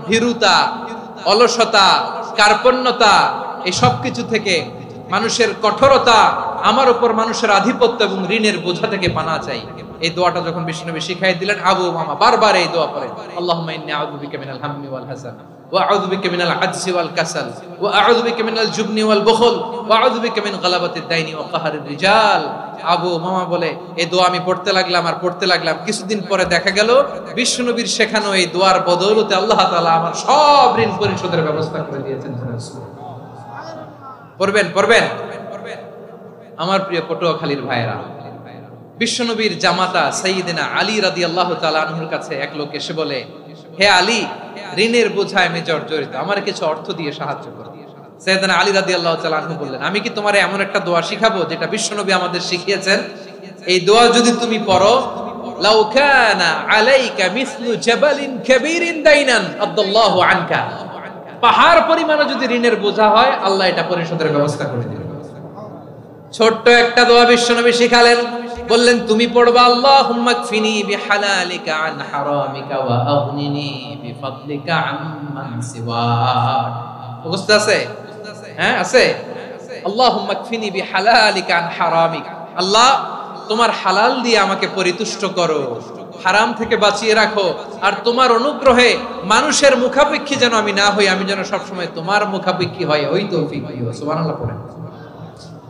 ভীরুতা, অলসতা, কার্পণ্যতা, এই সব কিছু থেকে, মানুষের কঠোরতা, আমার উপর মানুষের আধিপত্য এবং ঋণের বোঝা থেকে পানাহ চাই। এই দোয়াটা যখন বিশ্বনবী শিখাই দিলেন, আবু উমামা বারবার এই দোয়া পড়েন, আল্লাহুম্মা ইন্নী আউযু বিকা মিনাল হাম্মি ওয়াল হাযান ওয়া আউযু বিকা মিনাল আজজি ওয়াল কাসাল ওয়া আউযু বিকা মিনাল জুবনি ওয়াল বুখল ওয়া আউযু বিকা মিন গালাবাতিদ দাইনি ওয়া কাহরির রিজাল। আবু উমামা বলে, এই দোয়া আমি পড়তে লাগলাম। কিছুদিন পরে দেখা গেল বিশ্বনবীর শেখানো এই দোয়ার বদৌলতে আল্লাহ তাআলা আমার সব ঋণ পরিশোধের ব্যবস্থা করে দিয়েছেন। পড়বেন। আমার প্রিয় পটুয়াখালীর ভাইরা, বিশ্বনবীর জামাতা সাইয়্যিদিনা আলী রাদিয়াল্লাহু তাআলা আনহুর কাছে এক লোক এসে বলে, হে আলী, ঋণের বোঝায় আমি জর্জরিত, আমার কিছু অর্থ দিয়ে সাহায্য করো। সাইয়্যিদিনা আলী রাদিয়াল্লাহু তাআলা আনহু বললেন, আমি কি তোমারে এমন একটা দোয়া শিখাবো যেটা বিশ্বনবী আমাদের শিখিয়েছেন? এই দোয়া যদি তুমি পড়ো, লাউ কানা আলাইকা মিসলু জাবালিন কাবীরিন দাইনান আদাল্লাহু আনকা, পাহাড় পরিমাণে যদি ঋণের বোঝা হয় আল্লাহ এটা পরিশোধের ব্যবস্থা করে দিবেন। ছোট্ট একটা দোয়া বিশ্বনবী শিখালেন, বললেন তুমি পড়বা আল্লাহুম্মা কফিনি বিহালালিকা আন হারামিকা ওয়া আগনিনি বিফাদলিকা আম্মান সিওয়াক। মুখস্থ আছে? হ্যাঁ আছে। আল্লাহুম্মা কফিনি বিহালালিকা আন হারামিকা, আল্লাহ তোমার হালাল দিয়ে আমাকে পরিতুষ্ট করো, হারাম থেকে বাঁচিয়ে রাখো, আর তোমার অনুগ্রহে মানুষের মুখাপেক্ষী যেন আমি না হই, আমি যেন সবসময় তোমার মুখাপেক্ষী হই, ওই তৌফিক দিও। সুবহানাল্লাহ পড়েন।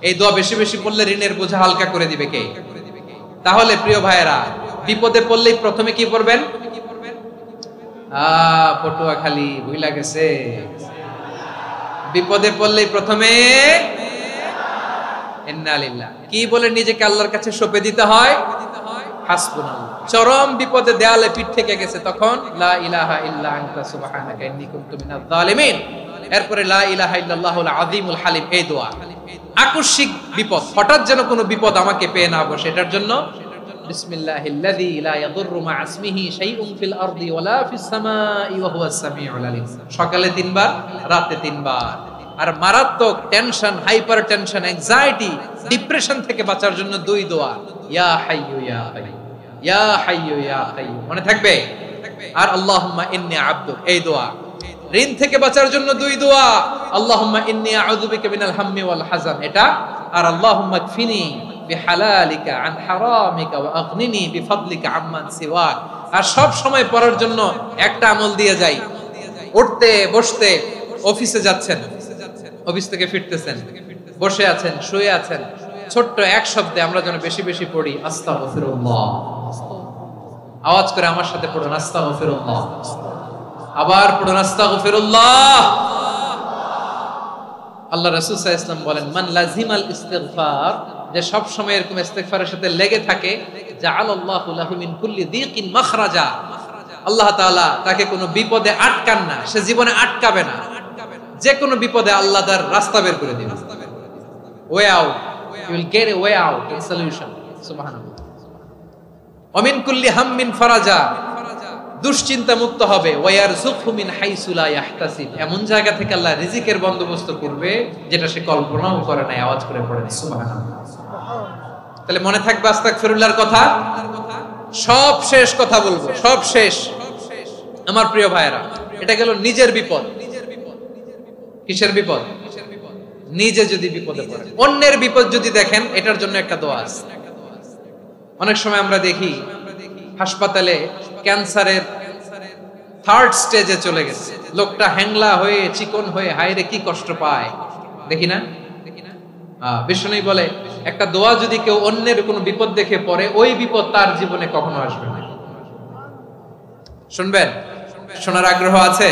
এই দোয়া বেশি বেশি পড়লে ঋণের বোঝা হালকা করে দিবে কে? তাহলে প্রিয় ভাইয়েরা, বিপদে পড়লেই প্রথমে কি পড়বেন? পটুয়াখালী ভুইলা গেছে। বিপদে পড়লেই প্রথমে ইন্না লিল্লাহ কি বলে নিজেকে আল্লাহর কাছে সঁপে দিতে হয়? হাসবুনাল্লাহ। চরম বিপদে দেয়ালে পিঠ থেকে গেছে, তখন লা ইলাহা ইল্লা আনতা সুবহানাকা ইন্নী কুনতু মিনাজ জালিমিন। এরপরে লা ইলাহা ইল্লাল্লাহুল আযীমুল হালিম, এই দোয়া। আকস্মিক বিপদ, হঠাৎ যেন কোনো বিপদ আমাকে পেয়ে না বসে, এটার জন্য বিসমিল্লাহিল্লাযী লা ইয়াদুররু মা ইসমিহি শাইউন ফিল আরদি ওয়ালা ফিস সামাই ওয়া হুয়াস সামিউল আলিম। সকালে 3 বার, রাতে 3 বার। আর মারাত্মক tension, hyper tension, anxiety, depression থেকে বাঁচার জন্য 2 দোয়া, ইয়া হাইয়্যু ইয়া কাইয়্যুম, ইয়া হাইয়্যু ইয়া কাইয়্যুম, মনে থাকবে? আর আল্লাহুম্মা ইন্নী আবদুক, এই দোয়া। ঋণ থেকে বাঁচার জন্য 2 দোয়া, আল্লাহুম্মা ইন্নী আউযু বিকা মিনাল হাম্মি ওয়াল হাযান, এটা। আর আল্লাহুম্মা কফিনি বিহালালিকা আন হারামিকা ওয়া আগনিনি বিফাদলিকা আম্মান সিওয়াক। আর সব সময় পড়ার জন্য একটা আমল দিয়ে যাই, উঠতে বসতে, অফিসে যাচ্ছেন, অফিস থেকে ফিরতেছেন, বসে আছেন, শুয়ে আছেন, ছোট্ট এক শব্দে আমরা যেন বেশি বেশি পড়ি আস্তাগফিরুল্লাহ। আওয়াজ করে আমার সাথে পড়ুন আস্তাগফিরুল্লাহ। আবার পড়ুন আস্তাগফিরুল্লাহ। আল্লাহ রাসূল সাল্লাল্লাহু আলাইহি ওয়াসাল্লাম বলেন, মান লাজিমাল ইস্তিগফার, যে সব সময় এরকম ইস্তিগফারের সাথে লেগে থাকে, জাআলাল্লাহু লাহু মিন কুল্লি যিকিন মাখরাজা, আল্লাহ তাআলা তাকে কোনো বিপদে আটকান না, সে জীবনে আটকাবে না, যে কোনো বিপদে আল্লাহ তার রাস্তা বের করে দিবেন। Way out, you will get a way out, a solution. সুবহানাল্লাহ। ওয়া মিন কুল্লি হাম্মিন ফারাজা, দুশ্চিন্তা মুক্ত হবে। ওয়ারযুকহু মিন হাইসু লা ইয়াহতাসিব, এমন জায়গা থেকে আল্লাহ রিজিকের বন্দোবস্ত করবে যেটা সে কল্পনাও করে নাই। আওয়াজ করে পড়েন সুবহানাল্লাহ। তাহলে মনে থাকবে আস্তাগফিরুল্লাহর কথা। সব শেষ কথা বলবো, সব শেষ আমার প্রিয় ভাইয়েরা। এটা গেল নিজের বিপদ। কিসের বিপদ? নিজে যদি বিপদে পড়েন। অন্যের বিপদ যদি দেখেন, এটার জন্য একটা দোয়া আছে। অনেক সময় আমরা দেখি হাসপাতালে ক্যান্সারের 3rd স্টেজে চলে গেছে, লোকটা হ্যাংলা হয়ে, চিকন হয়ে, হায়রে কি কষ্ট পায়, দেখি না? বিষ্ণুই বলে, একটা দোয়া যদি কেউ অন্যের কোনো বিপদ দেখে পড়ে, ওই বিপদ তার জীবনে কখনো আসবে না। শুনবেন? শোনার আগ্রহ আছে?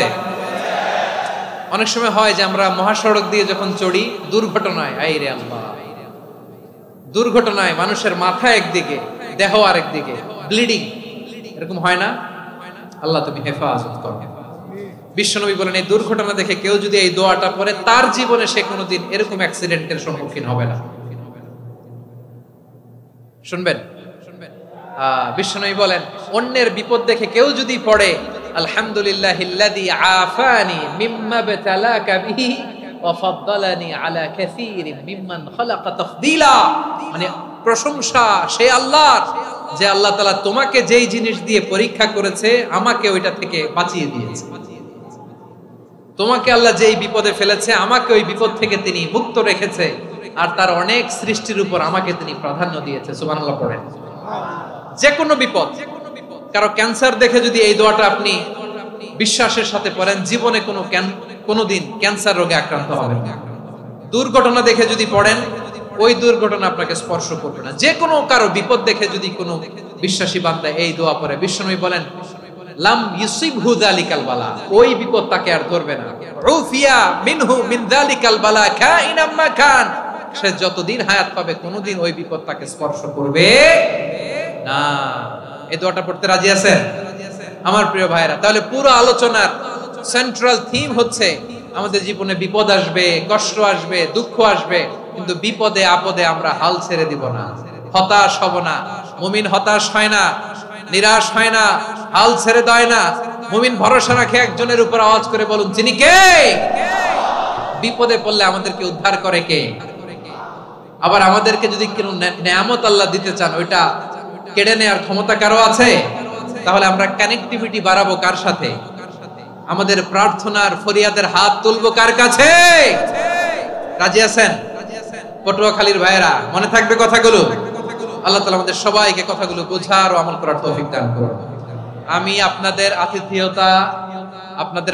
অনেক সময় হয় যে আমরা মহাসড়ক দিয়ে যখন চড়ি, দুর্ঘটনায়, আইরে আল্লাহ, দুর্ঘটনায় মানুষের মাথা একদিকে, দেহ আরেকদিকে, ব্লিডিং, এরকম হয় না? আল্লাহ তুমি হেফাজত করো। বিশ্বনবী বলেন, এই দুর্ঘটনা দেখে কেউ যদি এই দোয়াটা পড়ে, তার জীবনে সে কোনোদিন এরকম অ্যাক্সিডেন্টের সম্মুখীন হবে না। শুনবেন? বিশ্বনবী বলেন, অন্যের বিপদ দেখে কেউ যদি পড়ে, আলহামদুলিল্লাহিল্লাযী আফানি মিম্মা বতালাকা বিহি ওয়া ফাদ্দালানি আলা কাসীরিন মিম্মান খালাকা তাফদীলা, মানে প্রশংসা সেই আল্লাহর, যে আল্লাহ তাআলা তোমাকে যেই জিনিস দিয়ে পরীক্ষা করেছে, আমাকে ওইটা থেকে বাঁচিয়ে দিয়েছে। তোমাকে আল্লাহ যেই বিপদে ফেলেছে, আমাকে ওই বিপদ থেকে তিনি মুক্ত রেখেছে, আর তার অনেক সৃষ্টির উপর আমাকে তিনি প্রাধান্য দিয়েছে। সুবহানাল্লাহ পড়েন। যে কোনো বিপদ, কারো ক্যান্সার দেখে যদি এই দোয়াটা আপনি বিশ্বাসের সাথে পড়েন, জীবনে কোনোদিন ক্যান্সার রোগে আক্রান্ত হবেন না। দুর্ঘটনা দেখে যদি পড়েন, ওই দুর্ঘটনা আপনাকে স্পর্শ করবে না। যে কোনো কারো বিপদ দেখে যদি কোনো বিশ্বাসী বান্দা এই দোয়া পড়ে, বিশ্বনবী বলেন, লাম ইউসিবহু যালিকাল বালা, ওই বিপদ তাকে আর ধরবে না। উফিয়া মিনহু মিন যালিকাল বালা কাইনাম মা কান, সে যতদিন হায়াত পাবে কোনোদিন ওই বিপদ তাকে স্পর্শ করবে না। এই দোয়াটা পড়তে রাজি আছেন আমার প্রিয় ভাইরা? তাহলে পুরো আলোচনার সেন্ট্রাল থিম হচ্ছে, আমাদের জীবনে বিপদ আসবে, কষ্ট আসবে, দুঃখ আসবে, কিন্তু বিপদে আপদে আমরা হাল ছেড়ে দিব না, হতাশ হব না। মুমিন হতাশ হয় না, নিরাশ হয় না, হাল ছেড়ে দেয় না। মুমিন ভরসা রাখে একজনের উপর। আওয়াজ করে বলুন, যিনি কে? বিপদে পড়লে আমাদেরকে উদ্ধার করে কে? আবার আমাদেরকে যদি কোনো নেয়ামত আল্লাহ দিতে চান, ওইটা কেড়ে নেওয়ার ক্ষমতা কারো আছে? তাহলে আমরা কানেক্টিভিটি বাড়াবো কার সাথে? আমাদের প্রার্থনার ফরিয়াদের হাত তুলবো কার কাছে? রাজি আছেন? পটুয়াখালীর ভাইয়েরা, মনে থাকবে কথাগুলো? আল্লাহ তাআলা আমাদের সবাইকে কথাগুলো বোঝার ও আমল করার তৌফিক দান করুন। আমি আপনাদের আতিথেয়তা, আপনাদের